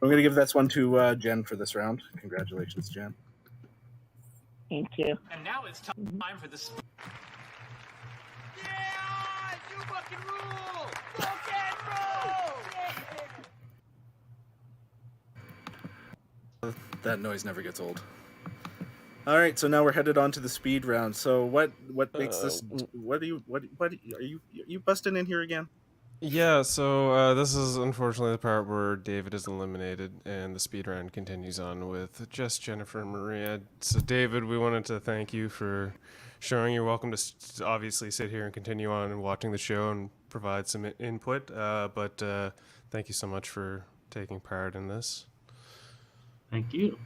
I'm going to give this one to Jen for this round. Congratulations, Jen. Thank you. And now it's time for the... Yeah! You fucking rule! Rock and roll! That noise never gets old. All right, so now we're headed on to the speed round. So what makes this? What are you busting in here again? Yeah, so this is unfortunately the part where David is eliminated and the speed round continues on with just Jennifer and Maria. So David, we wanted to thank you for showing. You're welcome to obviously sit here and continue on and watching the show and provide some input, but thank you so much for taking part in this. Thank you.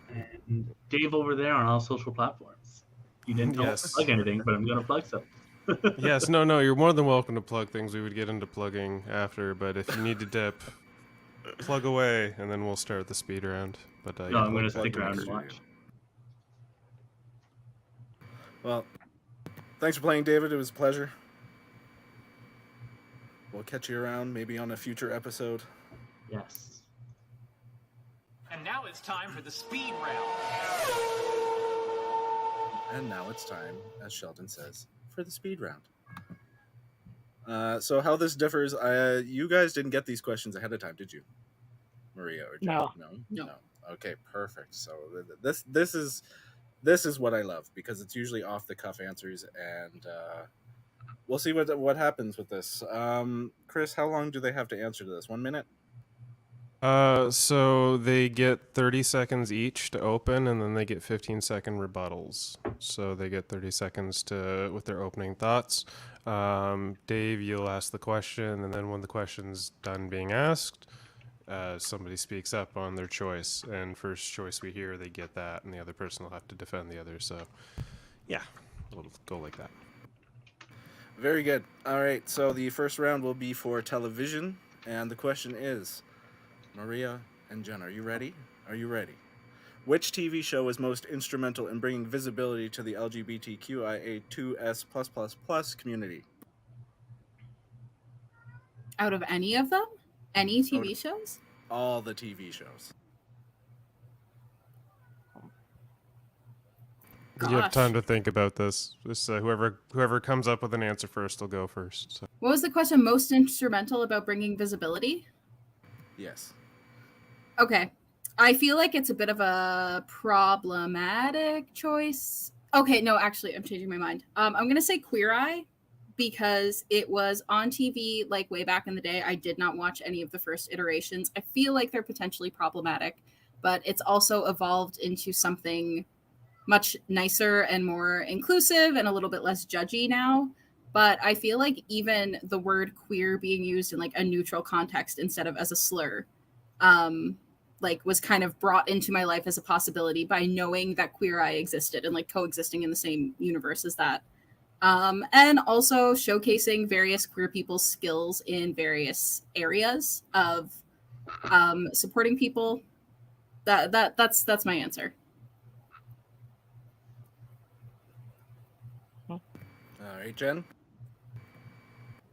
And Dave over there on all social platforms. You didn't tell us to plug anything, but I'm going to plug some. Yes, no, you're more than welcome to plug things. We would get into plugging after, but if you need to dip, plug away, and then we'll start the speed round. But no, I'm going to stick around and watch. Well, thanks for playing, David. It was a pleasure. We'll catch you around, maybe on a future episode. Yes. And now it's time for the speed round. And now it's time, as Sheldon says, for the speed round. So how this differs, you guys didn't get these questions ahead of time, did you? Maria or Jen? No. Okay, perfect. So this is what I love, because it's usually off the cuff answers, and we'll see what happens with this. Chris, how long do they have to answer to this? 1 minute? So they get 30 seconds each to open, and then they get 15-second rebuttals. So they get 30 seconds with their opening thoughts. Dave, you'll ask the question, and then when the question's done being asked, somebody speaks up on their choice, and first choice we hear, they get that, and the other person will have to defend the other. So, yeah, it'll go like that. Very good. All right, so the first round will be for television, and the question is... Maria and Jen, are you ready? Are you ready? Which TV show is most instrumental in bringing visibility to the LGBTQIA2S+++ community? Out of any of them? Any TV shows? All the TV shows. You have time to think about this. Just whoever comes up with an answer first will go first. So. What was the question? Most instrumental about bringing visibility? Yes. Okay. I feel like it's a bit of a problematic choice. Okay, no, actually, I'm changing my mind. I'm going to say Queer Eye because it was on TV like way back in the day. I did not watch any of the first iterations. I feel like they're potentially problematic, but it's also evolved into something much nicer and more inclusive and a little bit less judgy now. But I feel like even the word queer being used in like a neutral context instead of as a slur, like was kind of brought into my life as a possibility by knowing that Queer Eye existed and like coexisting in the same universe as that. And also showcasing various queer people's skills in various areas of supporting people. That's my answer. All right, Jen?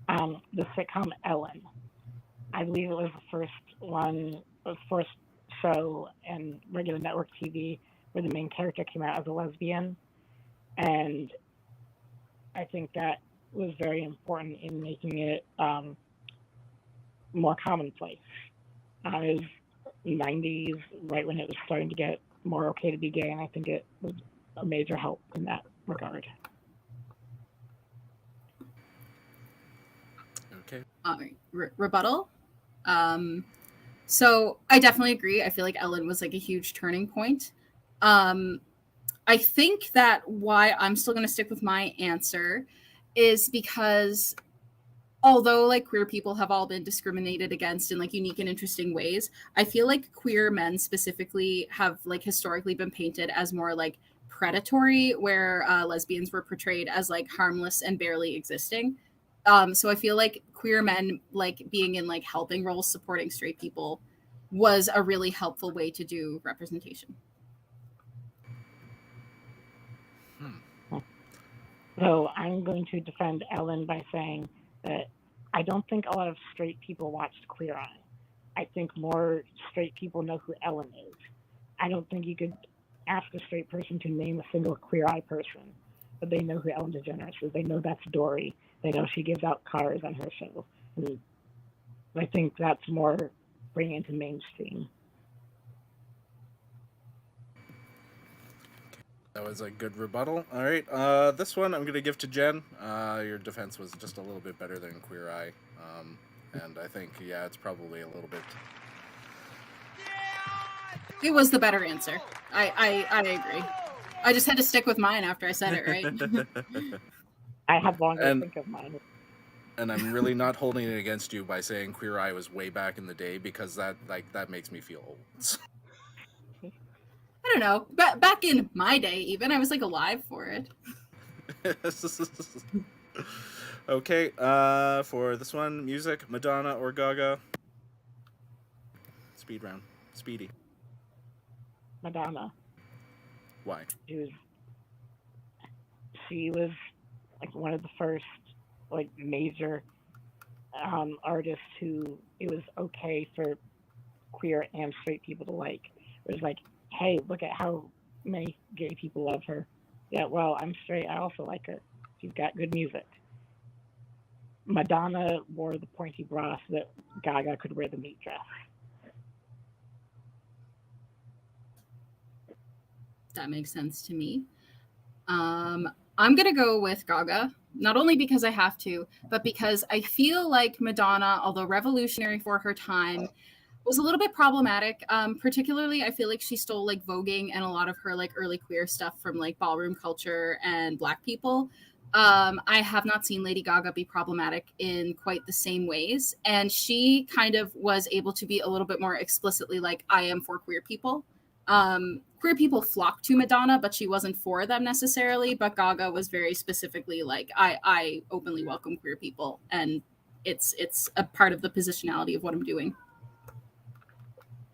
The sitcom Ellen. I believe it was the first show in regular network TV where the main character came out as a lesbian. And I think that was very important in making it more commonplace. It was 90s, right when it was starting to get more okay to be gay, and I think it was a major help in that regard. Okay. Rebuttal. So I definitely agree. I feel like Ellen was like a huge turning point. I think that why I'm still going to stick with my answer is because although like queer people have all been discriminated against in like unique and interesting ways, I feel like queer men specifically have like historically been painted as more like predatory, where lesbians were portrayed as like harmless and barely existing. So I feel like queer men like being in like helping roles supporting straight people was a really helpful way to do representation. So I'm going to defend Ellen by saying that I don't think a lot of straight people watched Queer Eye. I think more straight people know who Ellen is. I don't think you could ask a straight person to name a single Queer Eye person, but they know who Ellen DeGeneres is. They know that's Dory. They know she gives out cars on her show. And I think that's more bringing into mainstream. That was a good rebuttal. All right, this one I'm going to give to Jen. Your defense was just a little bit better than Queer Eye. And I think, yeah, it's probably a little bit... It was the better answer. I agree. I just had to stick with mine after I said it, right? I have longer to think of mine. And I'm really not holding it against you by saying Queer Eye was way back in the day, because that makes me feel old. I don't know. Back in my day, even, I was like alive for it. Okay, for this one, music, Madonna or Gaga? Speed round. Speedy. Madonna. Why? She was like one of the first like major artists who it was okay for queer and straight people to like. It was like, hey, look at how many gay people love her. Yeah, well, I'm straight. I also like her. She's got good music. Madonna wore the pointy bra so that Gaga could wear the meat dress. That makes sense to me. I'm going to go with Gaga, not only because I have to, but because I feel like Madonna, although revolutionary for her time, was a little bit problematic. Particularly, I feel like she stole like voguing and a lot of her like early queer stuff from like ballroom culture and Black people. I have not seen Lady Gaga be problematic in quite the same ways. And she kind of was able to be a little bit more explicitly like, I am for queer people. Queer people flocked to Madonna, but she wasn't for them necessarily. But Gaga was very specifically like, I openly welcome queer people. And it's a part of the positionality of what I'm doing.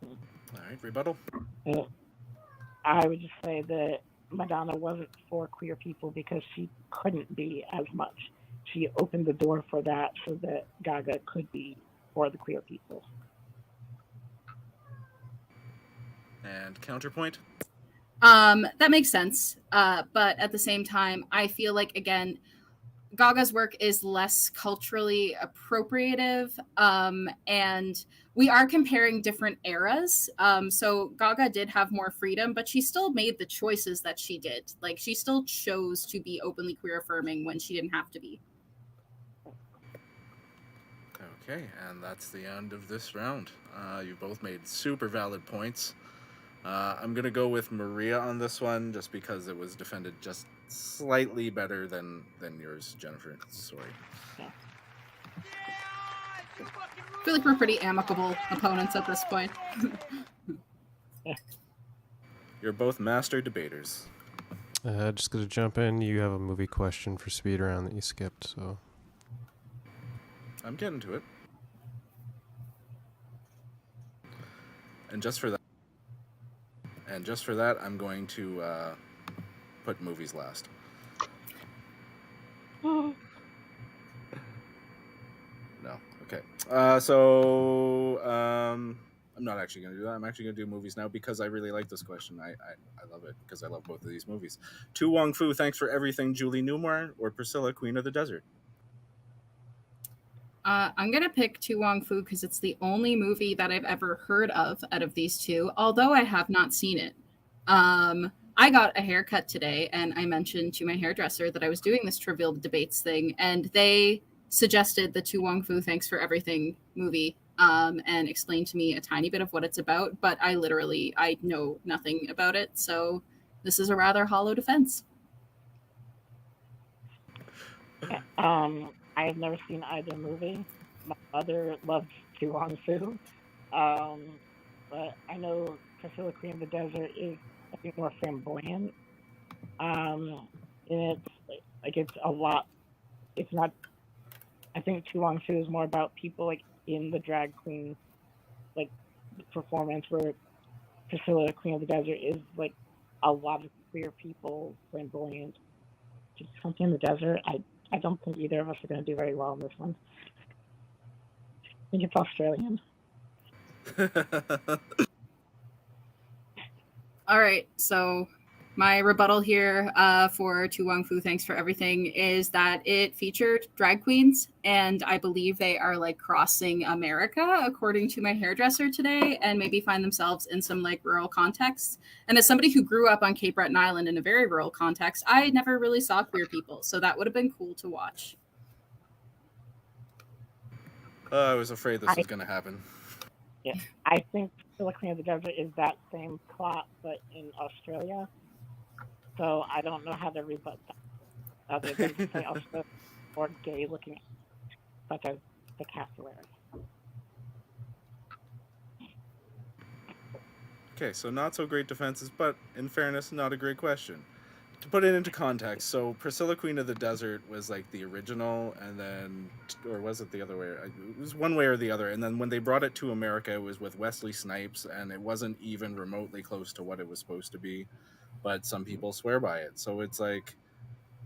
All right, rebuttal. I would just say that Madonna wasn't for queer people because she couldn't be as much. She opened the door for that so that Gaga could be for the queer people. And counterpoint? That makes sense. But at the same time, I feel like, again, Gaga's work is less culturally appropriative, and we are comparing different eras. So Gaga did have more freedom, but she still made the choices that she did. Like, she still chose to be openly queer affirming when she didn't have to be. Okay, and that's the end of this round. You both made super valid points. I'm going to go with Maria on this one, just because it was defended just slightly better than yours, Jennifer. Sorry. I feel like we're pretty amicable opponents at this point. You're both master debaters. Just going to jump in. You have a movie question for speed round that you skipped, so... I'm getting to it. And just for that, I'm going to put movies last. No. Okay. I'm not actually going to do that. I'm actually going to do movies now because I really like this question. I love it because I love both of these movies. Tu Wong Fu, Thanks for Everything, Julie Newmar, or Priscilla, Queen of the Desert? I'm going to pick Tu Wong Fu because it's the only movie that I've ever heard of out of these two, although I have not seen it. I got a haircut today, and I mentioned to my hairdresser that I was doing this Trivial Debates thing, and they suggested the Tu Wong Fu Thanks for Everything movie, and explained to me a tiny bit of what it's about, but I know nothing about it, so this is a rather hollow defense. I have never seen either movie. My mother loves Tu Wong Fu. But I know Priscilla Queen of the Desert is, I think, more flamboyant. And it's a lot. It's not. I think Tu Wong Fu is more about people like in the drag queen like performance, where Priscilla Queen of the Desert is like a lot of queer people flamboyant. Just something in the desert. I don't think either of us are going to do very well in this one. I think it's Australian. All right, so my rebuttal here for Tu Wong Fu, thanks for everything, is that it featured drag queens, and I believe they are like crossing America, according to my hairdresser today, and maybe find themselves in some like rural contexts. And as somebody who grew up on Cape Breton Island in a very rural context, I never really saw queer people, so that would have been cool to watch. I was afraid this was going to happen. Yeah, I think Priscilla Queen of the Desert is that same plot, but in Australia. So I don't know how to rebut that, other than to say Australia or gay looking, such as the Cassowary. Okay, so not so great defenses, but in fairness, not a great question. To put it into context, so Priscilla Queen of the Desert was like the original, and then, or was it the other way? It was one way or the other, and then when they brought it to America, it was with Wesley Snipes, and it wasn't even remotely close to what it was supposed to be, but some people swear by it. So it's like,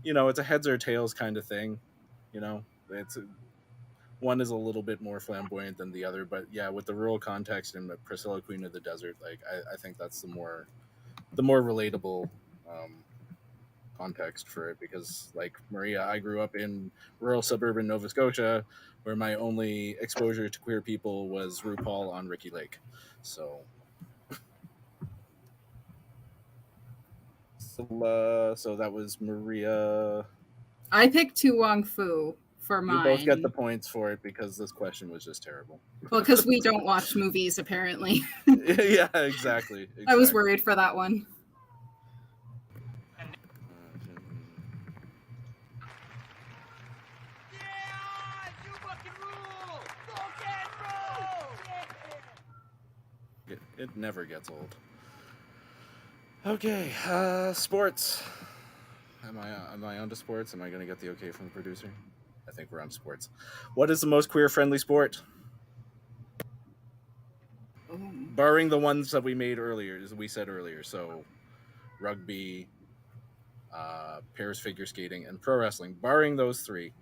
it's a heads or tails kind of thing, one is a little bit more flamboyant than the other, but yeah, with the rural context and Priscilla Queen of the Desert, like I think that's the more relatable context for it, because like Maria, I grew up in rural suburban Nova Scotia, where my only exposure to queer people was RuPaul on Ricky Lake. So that was Maria. I picked Tu Wong Fu for mine. You both get the points for it because this question was just terrible. Well, because we don't watch movies, apparently. Yeah, exactly. I was worried for that one. It never gets old. Okay, sports. Am I onto sports? Am I going to get the okay from the producer? I think we're on sports. What is the most queer-friendly sport? Barring the ones that we made earlier, as we said earlier. So, rugby, pairs figure skating, and pro wrestling. Barring those three,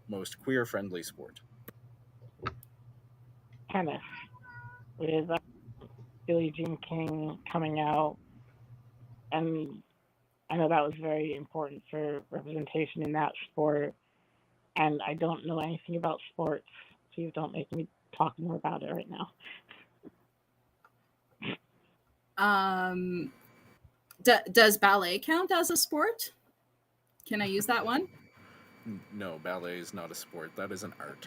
most queer-friendly sport. Tennis. With Billie Jean King coming out, and I know that was very important for representation in that sport, and I don't know anything about sports. Please don't make me talk more about it right now. Does ballet count as a sport? Can I use that one? No, ballet is not a sport. That is an art.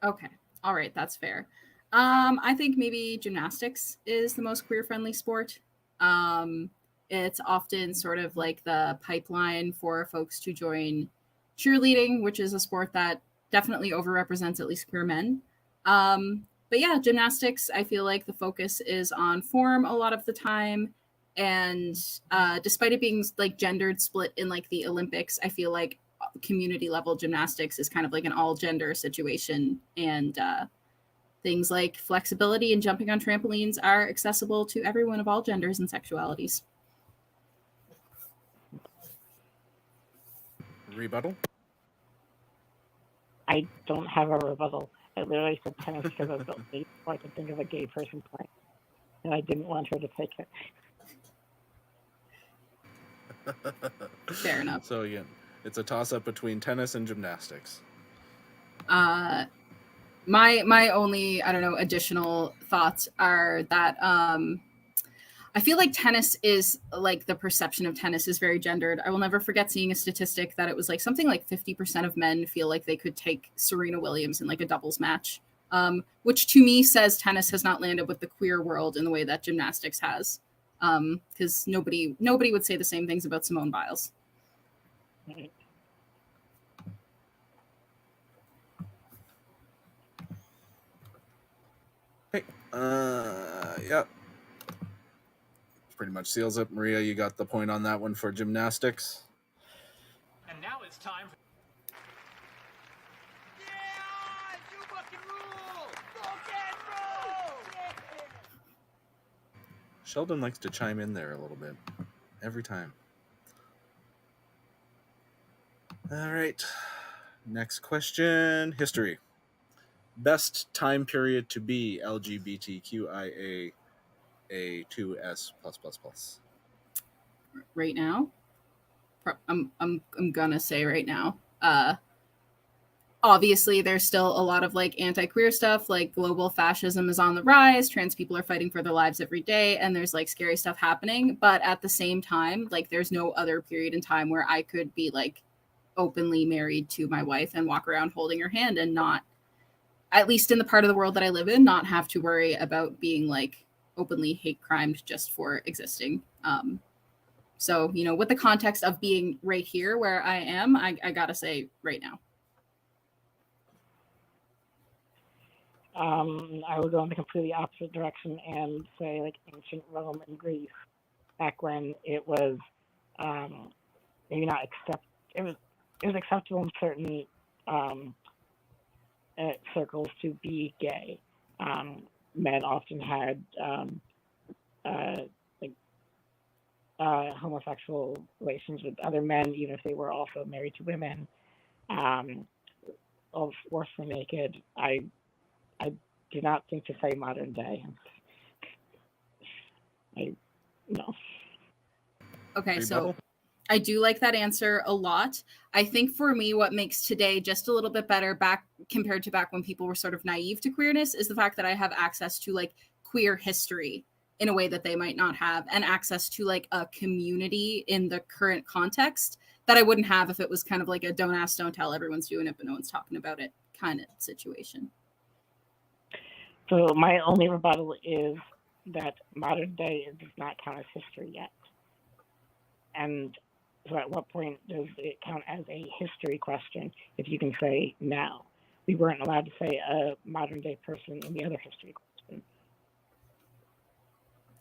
Okay. All right. That's fair. I think maybe gymnastics is the most queer-friendly sport. It's often sort of like the pipeline for folks to join cheerleading, which is a sport that definitely overrepresents at least queer men. But yeah, gymnastics, I feel like the focus is on form a lot of the time. And despite it being like gendered split in like the Olympics, I feel like community level gymnastics is kind of like an all gender situation. And things like flexibility and jumping on trampolines are accessible to everyone of all genders and sexualities. Rebuttal? I don't have a rebuttal. I literally said tennis because I was the only before I could think of a gay person playing, and I didn't want her to take it. Fair enough. So yeah, it's a toss-up between tennis and gymnastics. My only, I don't know, additional thoughts are that I feel like tennis is like the perception of tennis is very gendered. I will never forget seeing a statistic that it was like something like 50% of men feel like they could take Serena Williams in like a doubles match, which to me says tennis has not landed with the queer world in the way that gymnastics has. because nobody would say the same things about Simone Biles. Hey, yeah. Pretty much seals it. Maria, you got the point on that one for gymnastics. And now it's time for... Yeah! You fucking rule! Rock and roll! Sheldon likes to chime in there a little bit. Every time. All right. Next question. History. Best time period to be LGBTQIA A2S +++. Right now, I'm gonna say right now. Obviously, there's still a lot of like anti-queer stuff, like global fascism is on the rise, trans people are fighting for their lives every day, and there's like scary stuff happening. But at the same time, like there's no other period in time where I could be like openly married to my wife and walk around holding her hand and not, at least in the part of the world that I live in, not have to worry about being like openly hate crimed just for existing. So, you know, with the context of being right here where I am, I gotta say right now. I would go in the completely opposite direction and say like ancient Rome and Greece, back when it was maybe not it was acceptable in certain circles to be gay. Men often had homosexual relations with other men, even if they were also married to women. All forcefully naked. I do not think to say modern day. No. Okay, Rebuttal? so I do like that answer a lot. I think for me, what makes today just a little bit better back compared to back when people were sort of naive to queerness is the fact that I have access to like queer history in a way that they might not have, and access to like a community in the current context that I wouldn't have if it was kind of like a don't ask, don't tell, everyone's doing it, but no one's talking about it kind of situation. So my only rebuttal is that modern day does not count as history yet. And so at what point does it count as a history question if you can say now? We weren't allowed to say a modern day person in the other history question.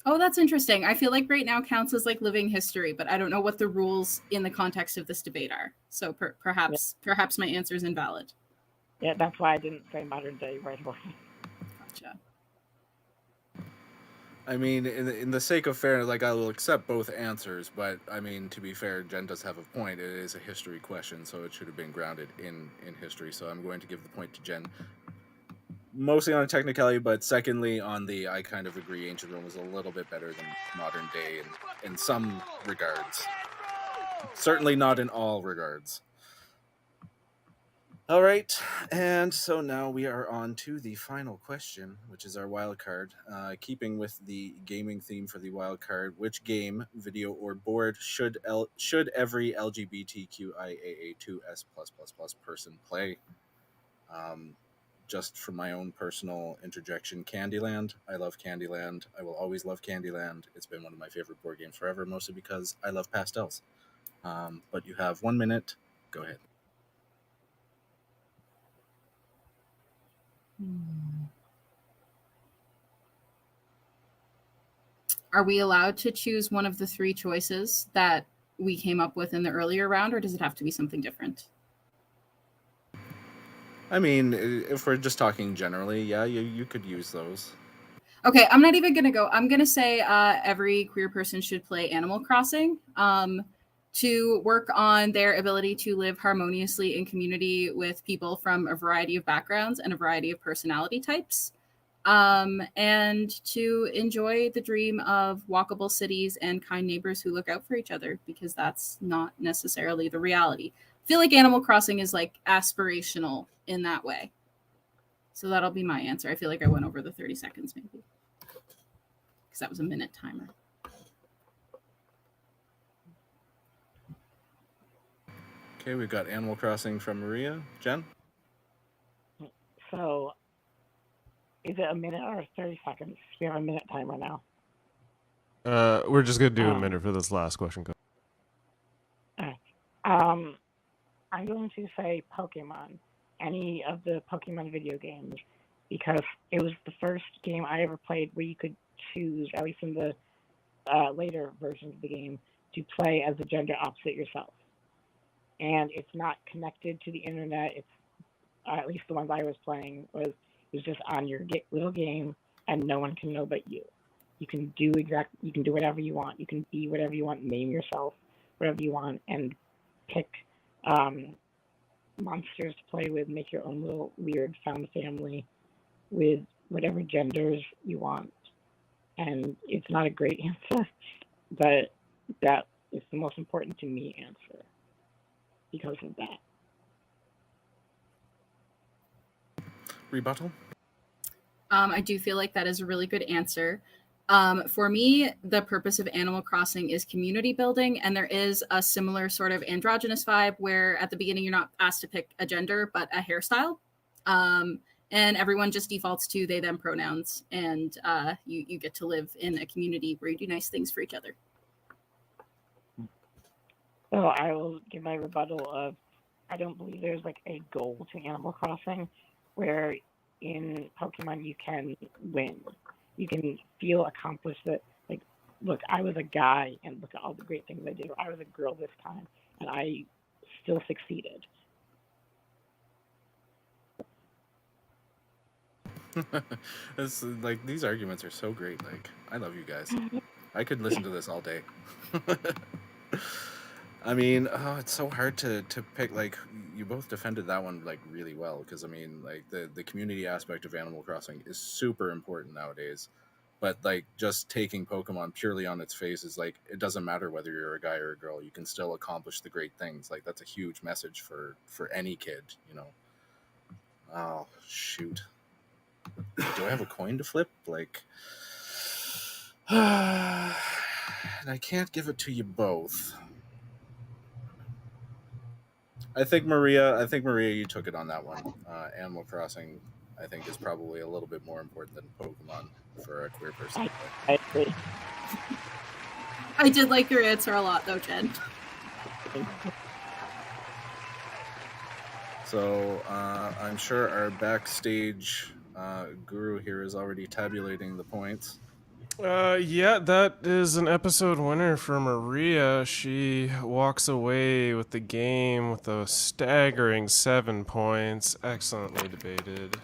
Oh, that's interesting. I feel like right now counts as like living history, but I don't know what the rules in the context of this debate are. So perhaps my answer is invalid. Yeah, that's why I didn't say modern day right away. Gotcha. I mean, in the sake of fairness, like I will accept both answers, but I mean, to be fair, Jen does have a point. It is a history question, so it should have been grounded in history. So I'm going to give the point to Jen, mostly on a technicality, but secondly on the I kind of agree. Ancient Rome was a little bit better than modern day in some regards. Certainly not in all regards. All right, and so now we are on to the final question, which is our wild card. Keeping with the gaming theme for the wild card, which game, video, or board should every LGBTQIAA2S++ person play? Just for my own personal interjection, Candyland. I love Candyland. I will always love Candyland. It's been one of my favorite board games forever, mostly because I love pastels. But you have 1 minute. Go ahead. Are we allowed to choose one of the three choices that we came up with in the earlier round, or does it have to be something different? I mean, if we're just talking generally, yeah, you could use those. Okay, I'm not even going to go. I'm going to say every queer person should play Animal Crossing to work on their ability to live harmoniously in community with people from a variety of backgrounds and a variety of personality types, and to enjoy the dream of walkable cities and kind neighbors who look out for each other, because that's not necessarily the reality. I feel like Animal Crossing is like aspirational in that way. So that'll be my answer. I feel like I went over the 30 seconds maybe, because that was a minute timer. Okay, we've got Animal Crossing from Maria. Jen? So is it a minute or 30 seconds? We have a minute timer now. We're just gonna do a Um, minute for this last question. uh, um, I'm going to say Pokemon, any of the Pokemon video games, because it was the first game I ever played where you could choose, at least in the later versions of the game, to play as the gender opposite yourself. And it's not connected to the internet. It's at least the ones I was playing was just on your little game, and no one can know but you. You can do whatever you want. You can be whatever you want. Name yourself whatever you want, and pick um, monsters to play with. Make your own little weird found family with whatever genders you want. And it's not a great answer, but that is the most important to me answer because of that. Rebuttal? I do feel like that is a really good answer. For me, the purpose of Animal Crossing is community building, and there is a similar sort of androgynous vibe where at the beginning you're not asked to pick a gender, but a hairstyle. And everyone just defaults to they, them pronouns, and you get to live in a community where you do nice things for each other. So I will give my rebuttal of I don't believe there's like a goal to Animal Crossing where in Pokemon you can win. You can feel accomplished that like, look, I was a guy and look at all the great things I did. Or I was a girl this time and I still succeeded. It's like these arguments are so great. Like I love you guys. I could listen to this all day. I mean, it's so hard to pick. Like you both defended that one like really well because I mean, like the community aspect of Animal Crossing is super important nowadays. But like just taking Pokemon purely on its face is like it doesn't matter whether you're a guy or a girl. You can still accomplish the great things. Like that's a huge message for any kid. You know. Oh shoot. Do I have a coin to flip? Like, and I can't give it to you both. I think Maria, you took it on that one. Animal Crossing, I think, is probably a little bit more important than Pokemon for a queer person. I agree. I did like your answer a lot, though, Jen. So I'm sure our backstage guru here is already tabulating the points. Yeah, that is an episode winner for Maria. She walks away with the game with a staggering 7 points. Excellently debated.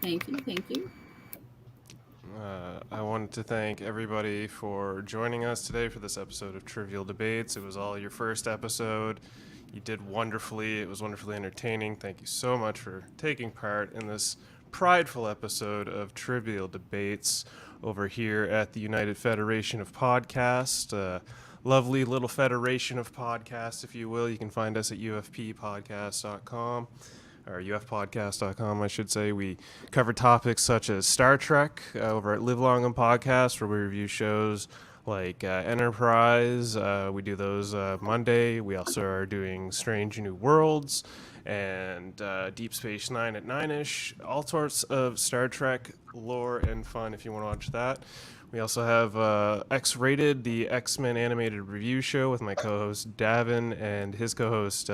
Thank you. I wanted to thank everybody for joining us today for this episode of Trivial Debates. It was all your first episode. You did wonderfully. It was wonderfully entertaining. Thank you so much for taking part in this prideful episode of Trivial Debates over here at the United Federation of Podcasts. Lovely little federation of podcasts, if you will. You can find us at ufppodcast.com. Or ufpodcast.com, I should say. We cover topics such as Star Trek over at Live Long and Podcast, where we review shows like Enterprise. We do those Monday. We also are doing Strange New Worlds and Deep Space Nine at 9-ish. All sorts of Star Trek lore and fun if you want to watch that. We also have X-Rated, the X-Men animated review show with my co-host Davin and his co-host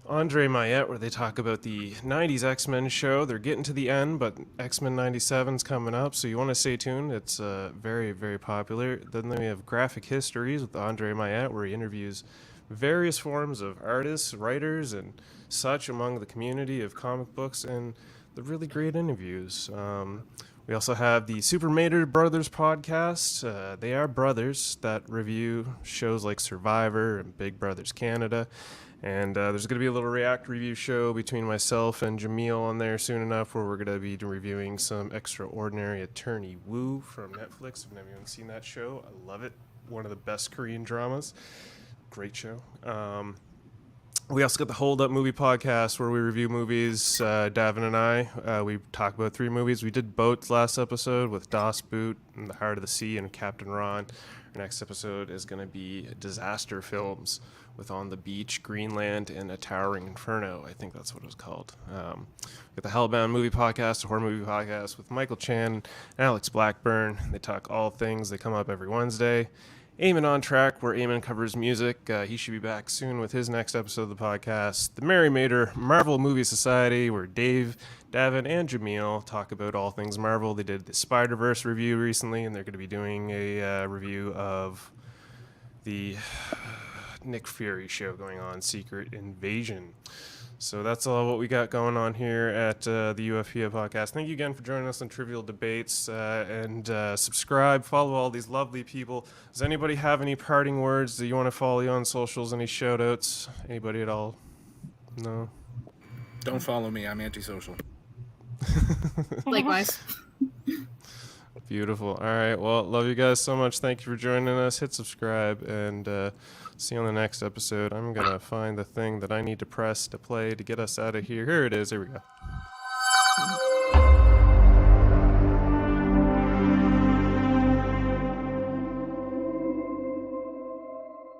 Andre Mayette, where they talk about the 90s X-Men show. They're getting to the end, but X-Men 97's coming up, so you want to stay tuned. It's very, very popular. Then we have Graphic Histories with Andre Mayette, where he interviews various forms of artists, writers, and such among the community of comic books, and the really great interviews. We also have the Super Mater Brothers podcast. They are brothers that review shows like Survivor and Big Brothers Canada. And there's going to be a little React review show between myself and Jamil on there soon enough where we're going to be reviewing some Extraordinary Attorney Woo from Netflix. If anyone seen that show, I love it. One of the best Korean dramas. Great show. We also got the Hold Up Movie Podcast where we review movies. Davin and I, we talk about 3 movies. We did Boats last episode with Das Boot and The Heart of the Sea and Captain Ron. Our next episode is going to be disaster films with On the Beach, Greenland, and A Towering Inferno. I think that's what it was called. With the Hellbound Movie Podcast, a horror movie podcast with Michael Chan and Alex Blackburn. They talk all things. They come up every Wednesday. Eamon on Track, where Eamon covers music. He should be back soon with his next episode of the podcast. The Merry Mater Marvel Movie Society, where Dave, Davin, and Jameel talk about all things Marvel. They did the Spider-Verse review recently, and they're going to be doing a review of the Nick Fury show going on, Secret Invasion. So that's all what we got going on here at the UFPA podcast. Thank you again for joining us on Trivial Debates, and subscribe, follow all these lovely people. Does anybody have any parting words? Do you want to follow you on socials? Any shout outs? Anybody at all? No? Don't follow me. I'm antisocial. Likewise. Beautiful. All right. Well, love you guys so much. Thank you for joining us. Hit subscribe and see you on the next episode. I'm going to find the thing that I need to press to play to get us out of here. Here it is. Here we go.